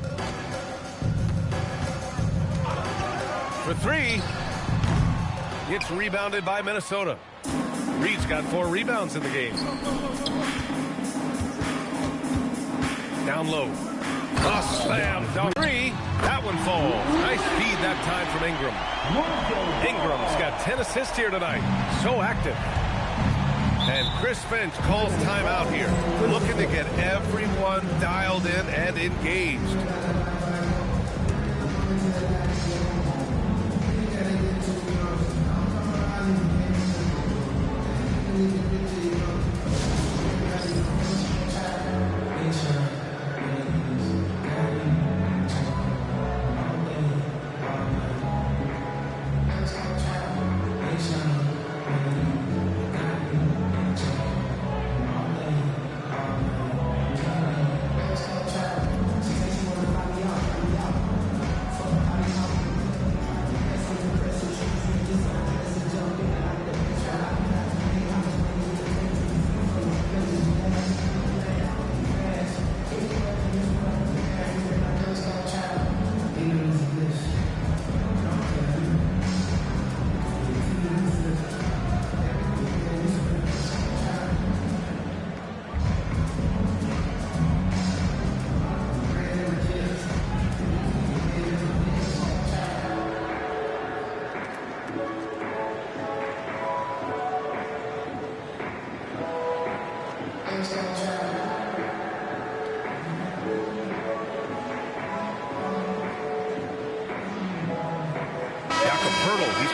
For 3. Gets rebounded by Minnesota. Reed's got 4 rebounds in the game. Down low. A slam down three. That one falls. Nice feed that time from Ingram. Ingram's got 10 assists here tonight. So active. And Chris Finch calls timeout here. Looking to get everyone dialed in and engaged.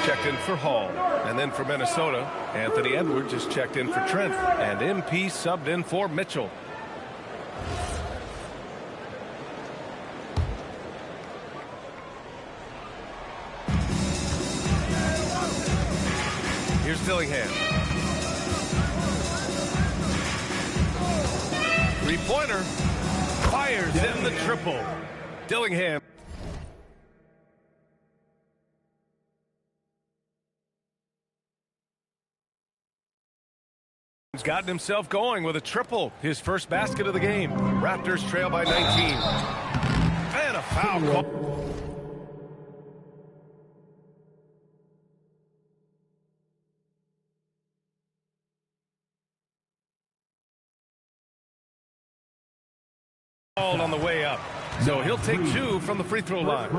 Checked in for Hall. And then for Minnesota, Anthony Edwards is checked in for Trent. And MP subbed in for Mitchell. Here's Dillingham. Three-pointer. Fires in the triple. Dillingham. He's gotten himself going with a triple, his first basket of the game. Raptors trail by 19. And a foul call. On the way up. So he'll take two from the free throw line.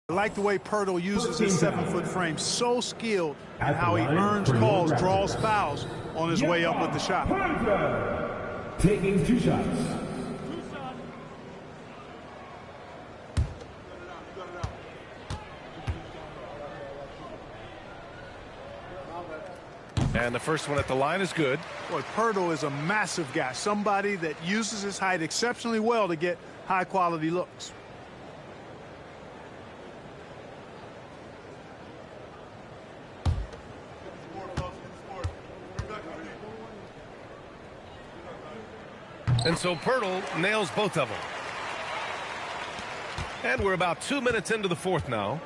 I like the way Pirtle uses his 7-foot frame. So skilled in how he earns calls, draws fouls on his way up with the shot. Taking two shots. And the first one at the line is good. Boy, Pirtle is a massive guy. Somebody that uses his height exceptionally well to get high-quality looks. And so Pirtle nails both of them. And we're about 2 minutes into the fourth now.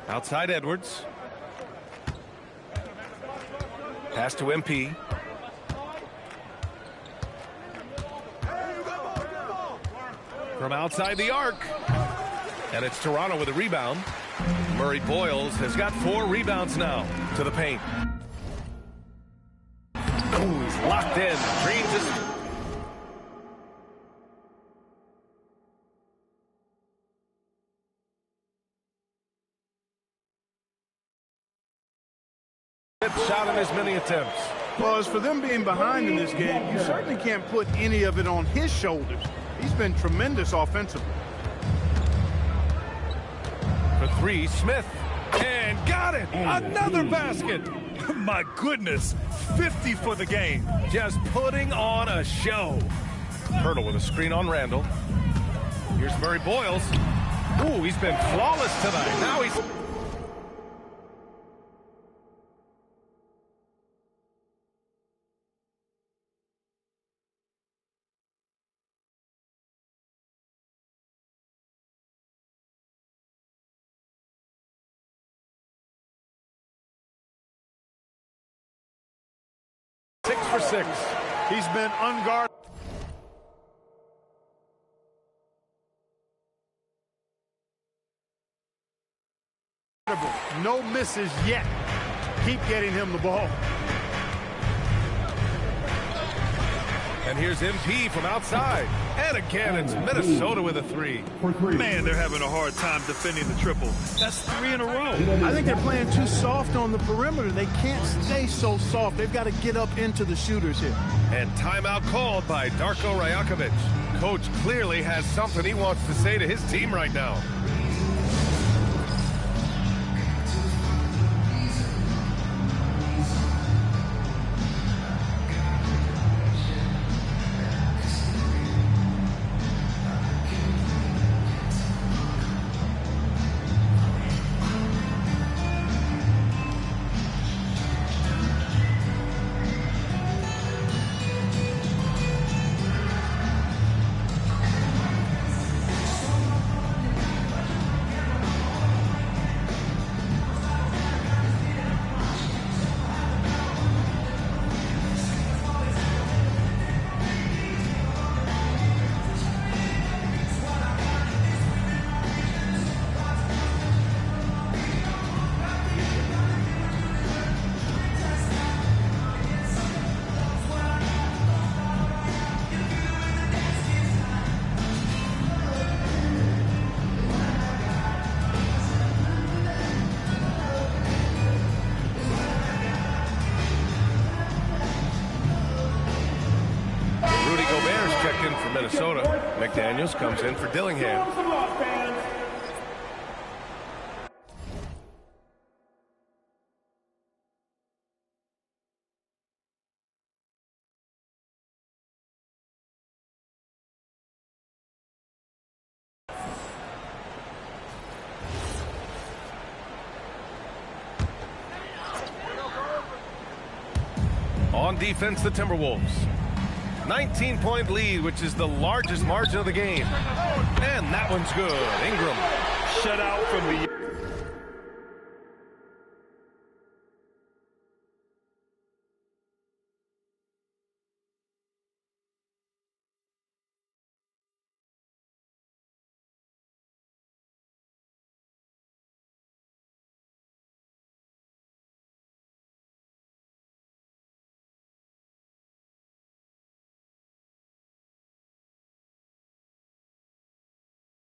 Outside Edwards. Pass to MP. From outside the arc. And it's Toronto with a rebound. Murray Boyles has got 4 rebounds now to the paint. Oh, he's locked in. Dreams is... shot in as many attempts. Well, as for them being behind in this game, you certainly can't put any of it on his shoulders. He's been tremendous offensively. For 3, Smith. And got it! Another basket! My goodness, 50 for the game. Just putting on a show. Hurdle with a screen on Randall. Here's Murray Boyles. Ooh, he's been flawless tonight. Now he's... Six for six. He's been unguarded. No misses yet. Keep getting him the ball. And here's MP from outside. And again, it's Minnesota with a three. Man, they're having a hard time defending the triple. That's 3 in a row. I think they're playing too soft on the perimeter. They can't stay so soft. They've got to get up into the shooters here. And timeout called by Darko Rajakovic. Coach clearly has something he wants to say to his team right now. Checked in for Minnesota. McDaniels comes in for Dillingham. On defense, the Timberwolves. 19-point lead, which is the largest margin of the game. And that one's good. Ingram. Shut out from the...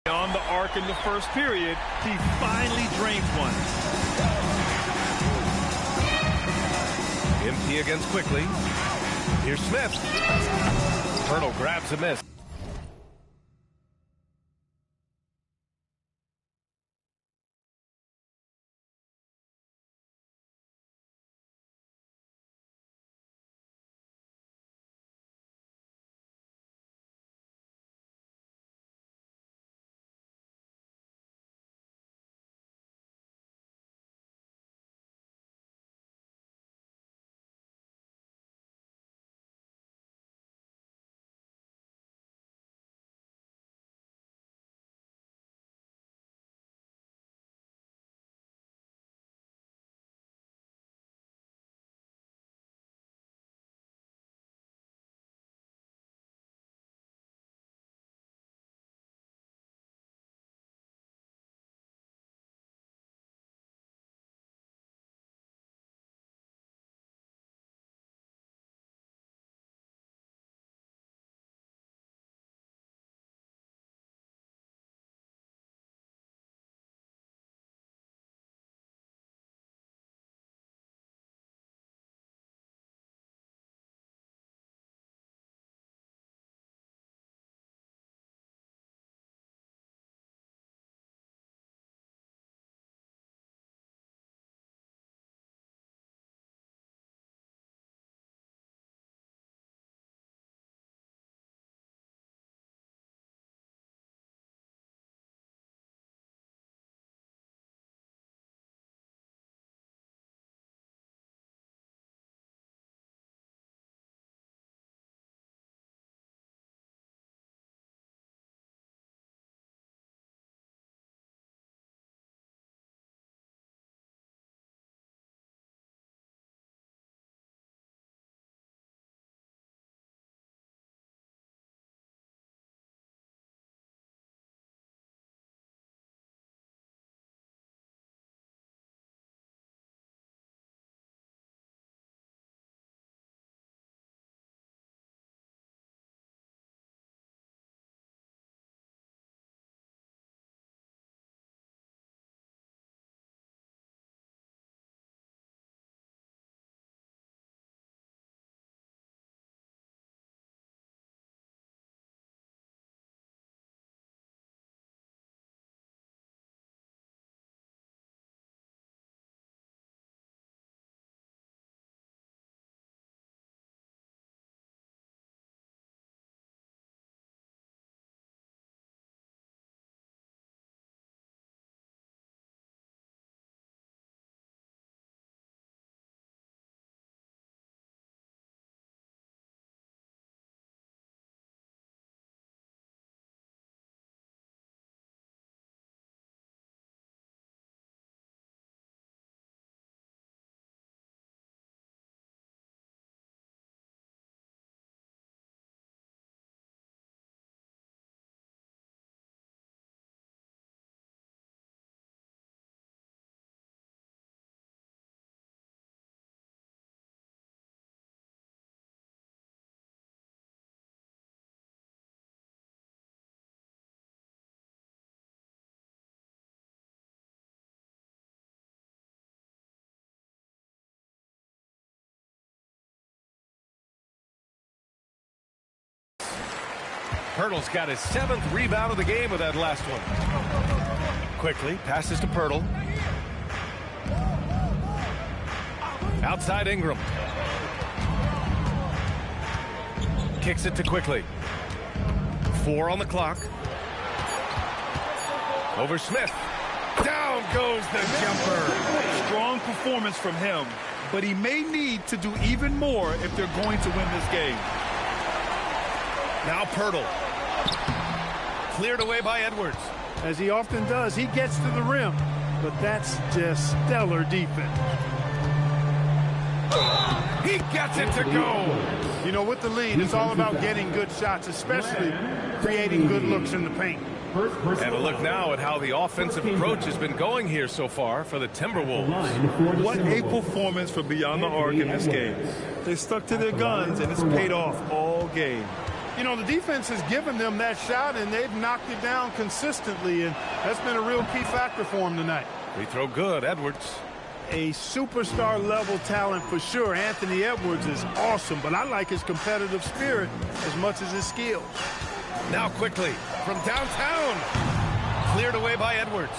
On the arc in the first period, he finally drains one. MP against quickly. Here's Smith. Hurdle grabs a miss. Pirtle's got his 7th rebound of the game with that last one. Quickly passes to Pirtle. Outside Ingram. Kicks it to Quickly. 4 on the clock. Over Smith. Down goes the jumper. Strong performance from him, but he may need to do even more if they're going to win this game. Now Pirtle. Cleared away by Edwards. As he often does, he gets to the rim, but that's just stellar defense. He gets it to go. You know, with the lead, it's all about getting good shots, especially creating good looks in the paint. And a look now at how the offensive approach has been going here so far for the Timberwolves. What a performance for Beyond the Arc in this game. They stuck to their guns, and it's paid off all game. You know, the defense has given them that shot, and they've knocked it down consistently, and that's been a real key factor for them tonight. Free throw good, Edwards. A superstar-level talent for sure. Anthony Edwards is awesome, but I like his competitive spirit as much as his skills. Now Quickly from downtown. Cleared away by Edwards.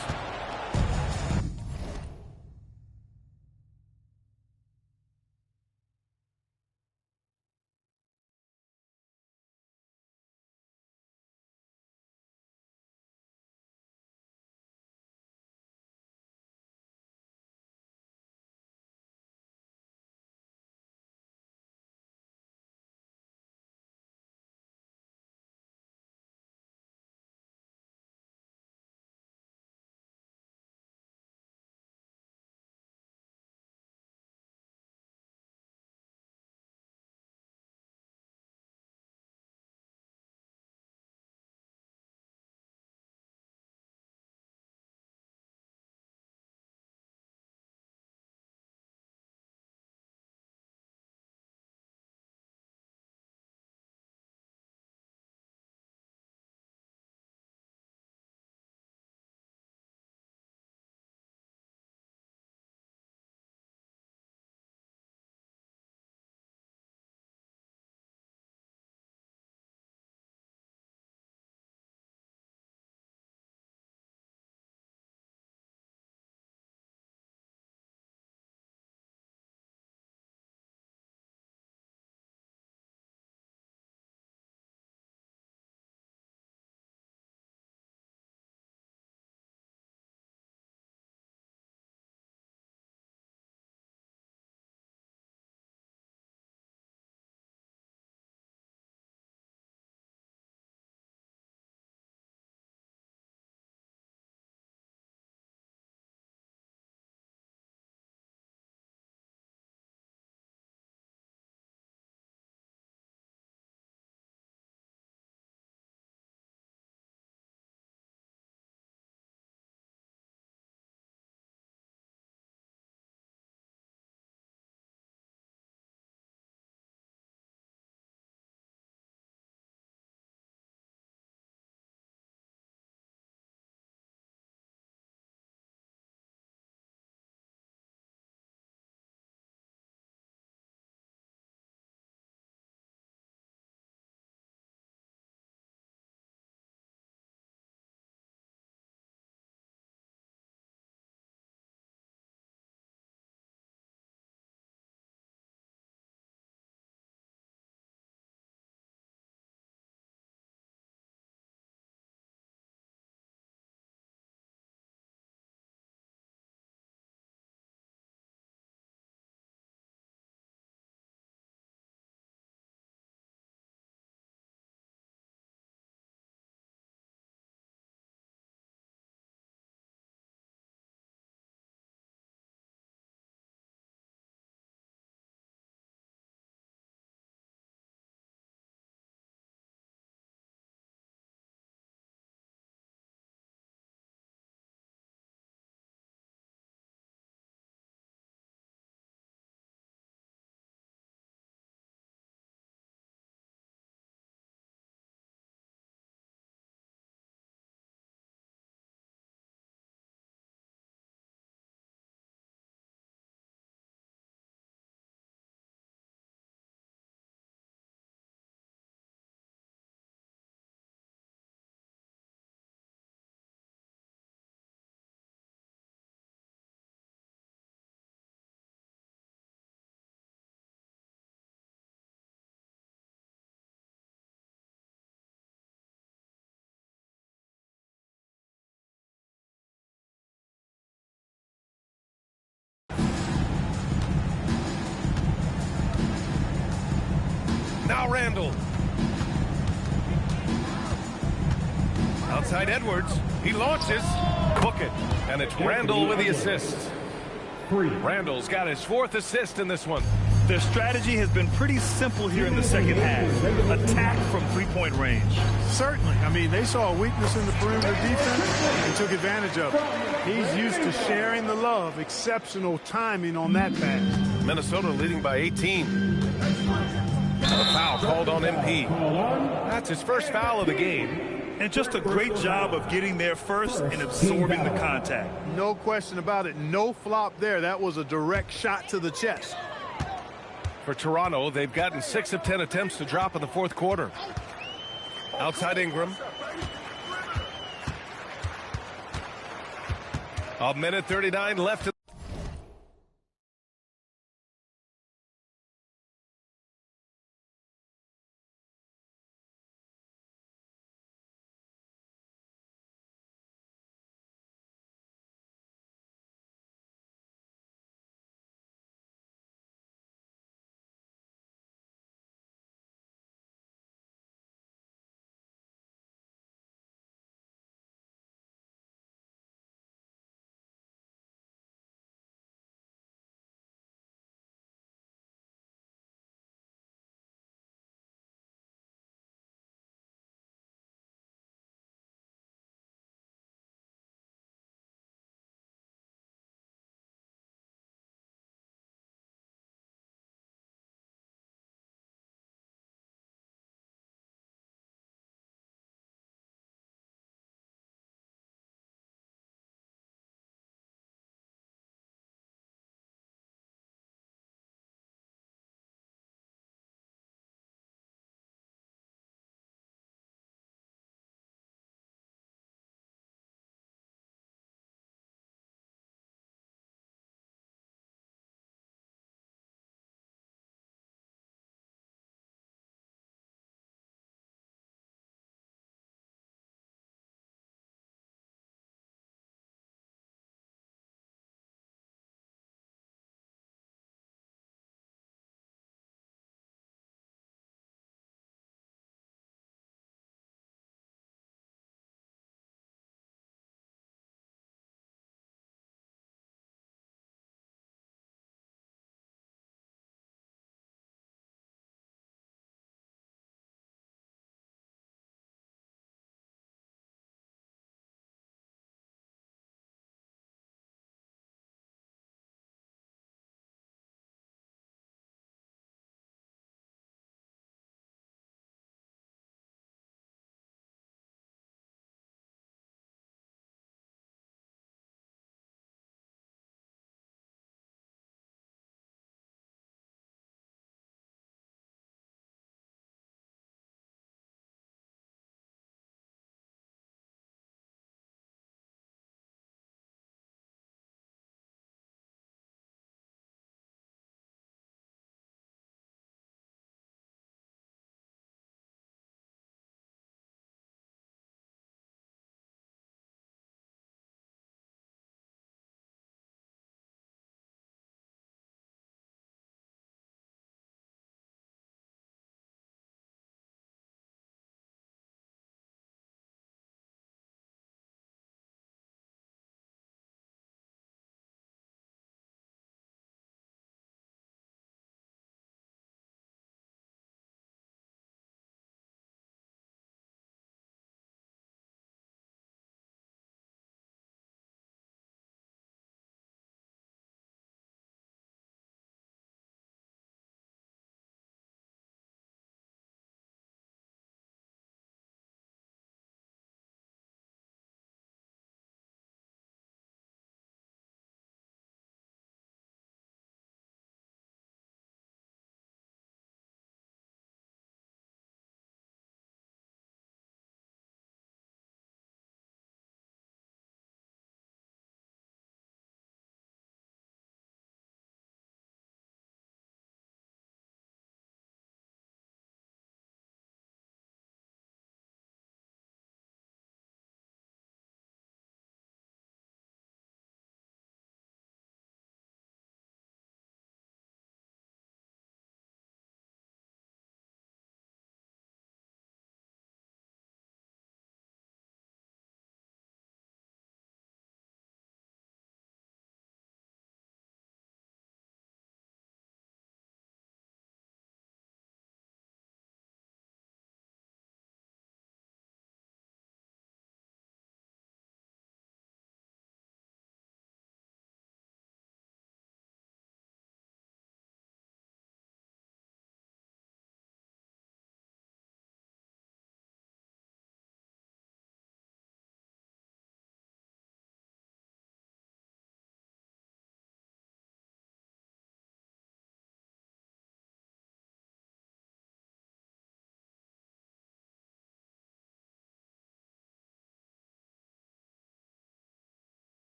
Now Randall. Outside Edwards. He launches. Book it. And it's Randall with the assist. Randall's got his 4th assist in this one. Their strategy has been pretty simple here in the second half. Attack from three-point range. Certainly. I mean, they saw a weakness in the perimeter defense and took advantage of it. He's used to sharing the love. Exceptional timing on that pass. Minnesota leading by 18. A foul called on MP. That's his first foul of the game. And just a great job of getting there first and absorbing the contact. No question about it. No flop there. That was a direct shot to the chest. For Toronto, they've gotten 6 of 10 attempts to drop in the 4th quarter. Outside Ingram. A minute 39 left.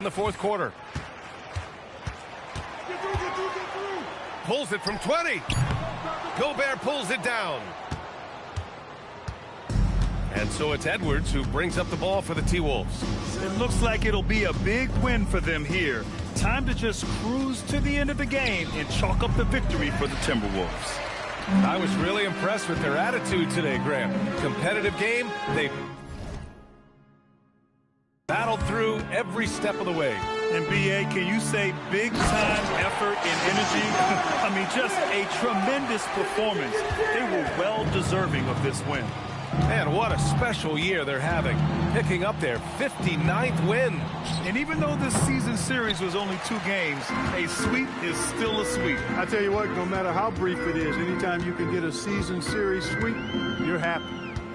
in the fourth quarter. Pulls it from 20. Gobert pulls it down. And so it's Edwards who brings up the ball for the T-Wolves. It looks like it'll be a big win for them here. Time to just cruise to the end of the game and chalk up the victory for the Timberwolves. I was really impressed with their attitude today, Graham. Competitive game. They battled through every step of the way. And B.A., can you say big-time effort and energy? I mean, just a tremendous performance. They were well-deserving of this win. Man, what a special year they're having, picking up their 59th win. And even though this season series was only 2 games, a sweep is still a sweep. I tell you what, no matter how brief it is, anytime you can get a season series sweep, you're happy.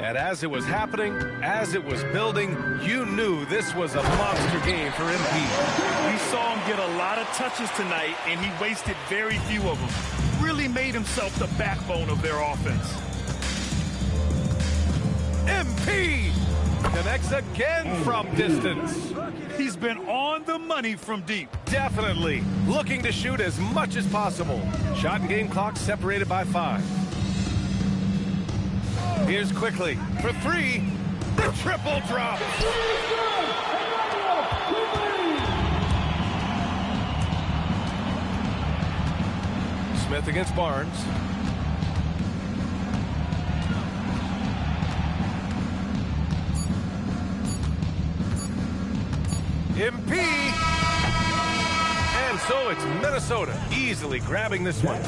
And as it was happening, as it was building, you knew this was a monster game for MP. We saw him get a lot of touches tonight, and he wasted very few of them. Really made himself the backbone of their offense. MP connects again from distance. He's been on the money from deep. Definitely looking to shoot as much as possible. Shot and game clock separated by 5. Here's quickly for 3. The triple drop. Smith against Barnes. MP. And so it's Minnesota easily grabbing this one.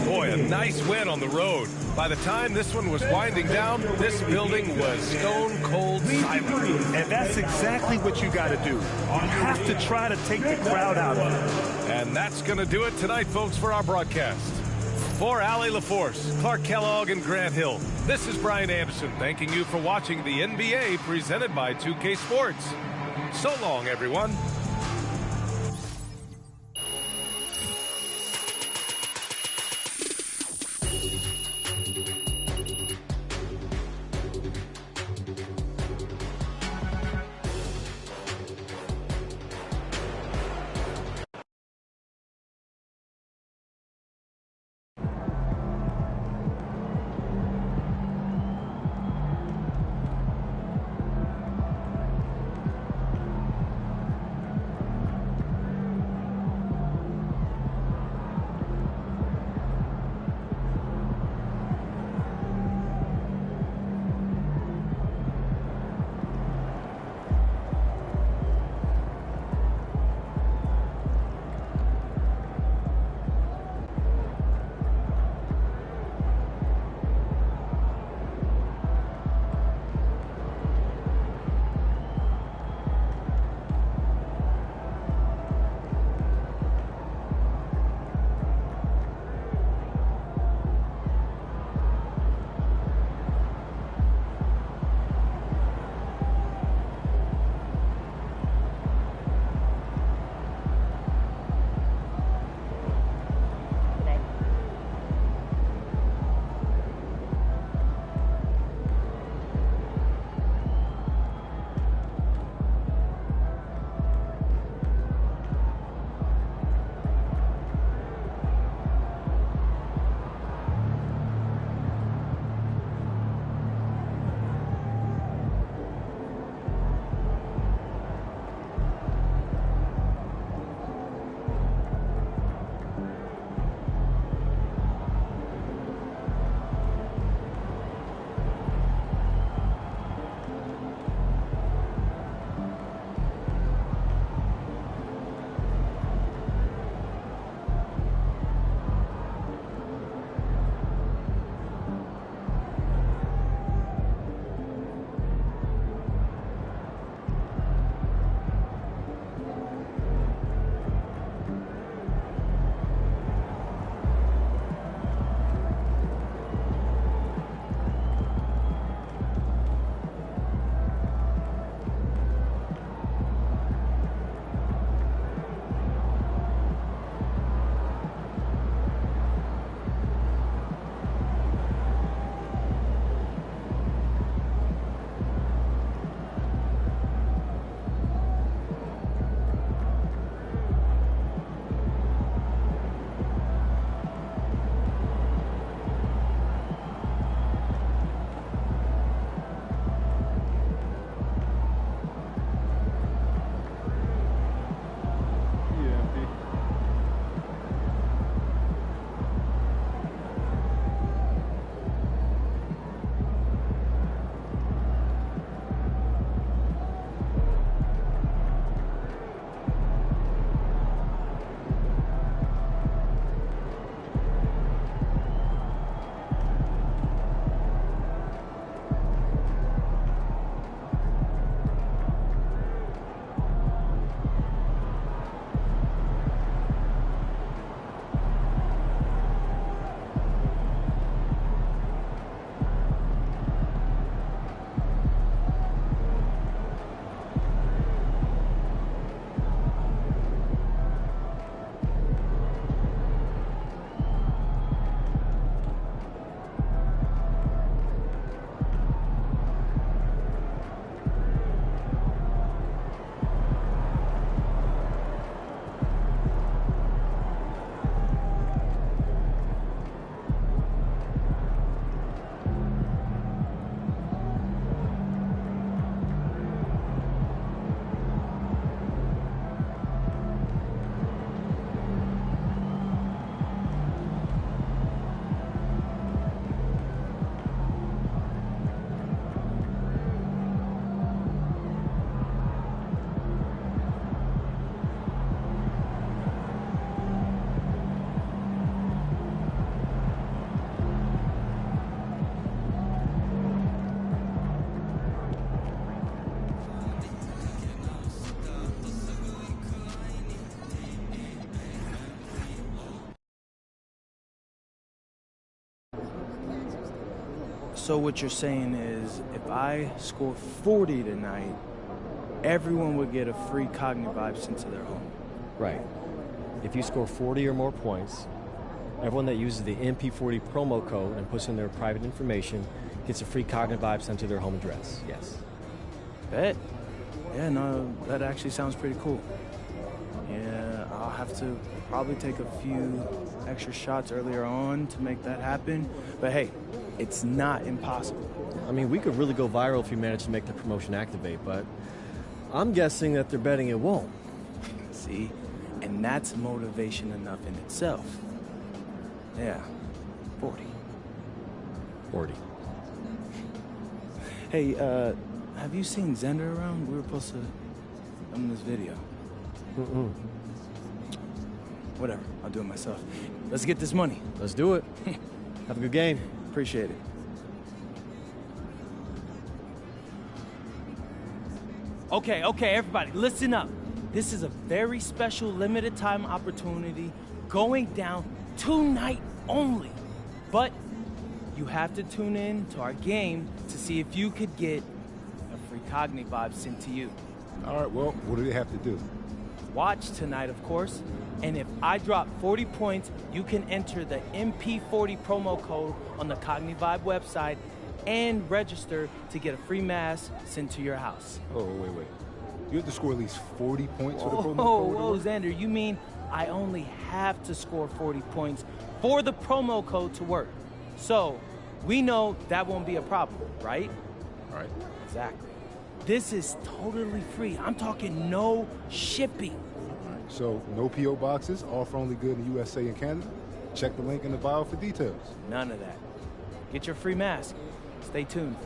Boy, a nice win on the road. By the time this one was winding down, this building was stone cold silent. And that's exactly what you got to do. You have to try to take the crowd out of it. And that's going to do it tonight, folks, for our broadcast. For Allie LaForce, Clark Kellogg, and Grant Hill, this is Brian Anderson thanking you for watching the NBA presented by 2K Sports. So long, everyone. So what you're saying is if I score 40 tonight, everyone would get a free Cognivibe sent to their home. Right. If you score 40 or more points, everyone that uses the MP40 promo code and puts in their private information gets a free Cognivibe sent to their home address. Yes. Bet. Yeah, no, that actually sounds pretty cool. Yeah, I'll have to probably take a few extra shots earlier on to make that happen. But hey, it's not impossible. I mean, we could really go viral if you manage to make the promotion activate, but I'm guessing that they're betting it won't. See? And that's motivation enough in itself. Yeah, 40. 40. Hey, have you seen Zender around? We were supposed to film this video. Whatever, I'll do it myself. Let's get this money. Let's do it. Have a good game. Appreciate it. Okay, everybody, listen up. This is a very special limited time opportunity going down tonight only. But you have to tune in to our game to see if you could get a free Cognivibe sent to you. All right, well, what do they have to do? Watch tonight, of course. And if I drop 40 points, you can enter the MP40 promo code on the Cognivibe website and register to get a free mask sent to your house. Oh, wait. You have to score at least 40 points for the promo code? Whoa, Xander, you mean I only have to score 40 points for the promo code to work. So we know that won't be a problem, right? All right. Exactly. This is totally free. I'm talking no shipping. All right. So no P.O. boxes, offer only good in USA and Canada. Check the link in the bio for details. None of that. Get your free mask. Stay tuned.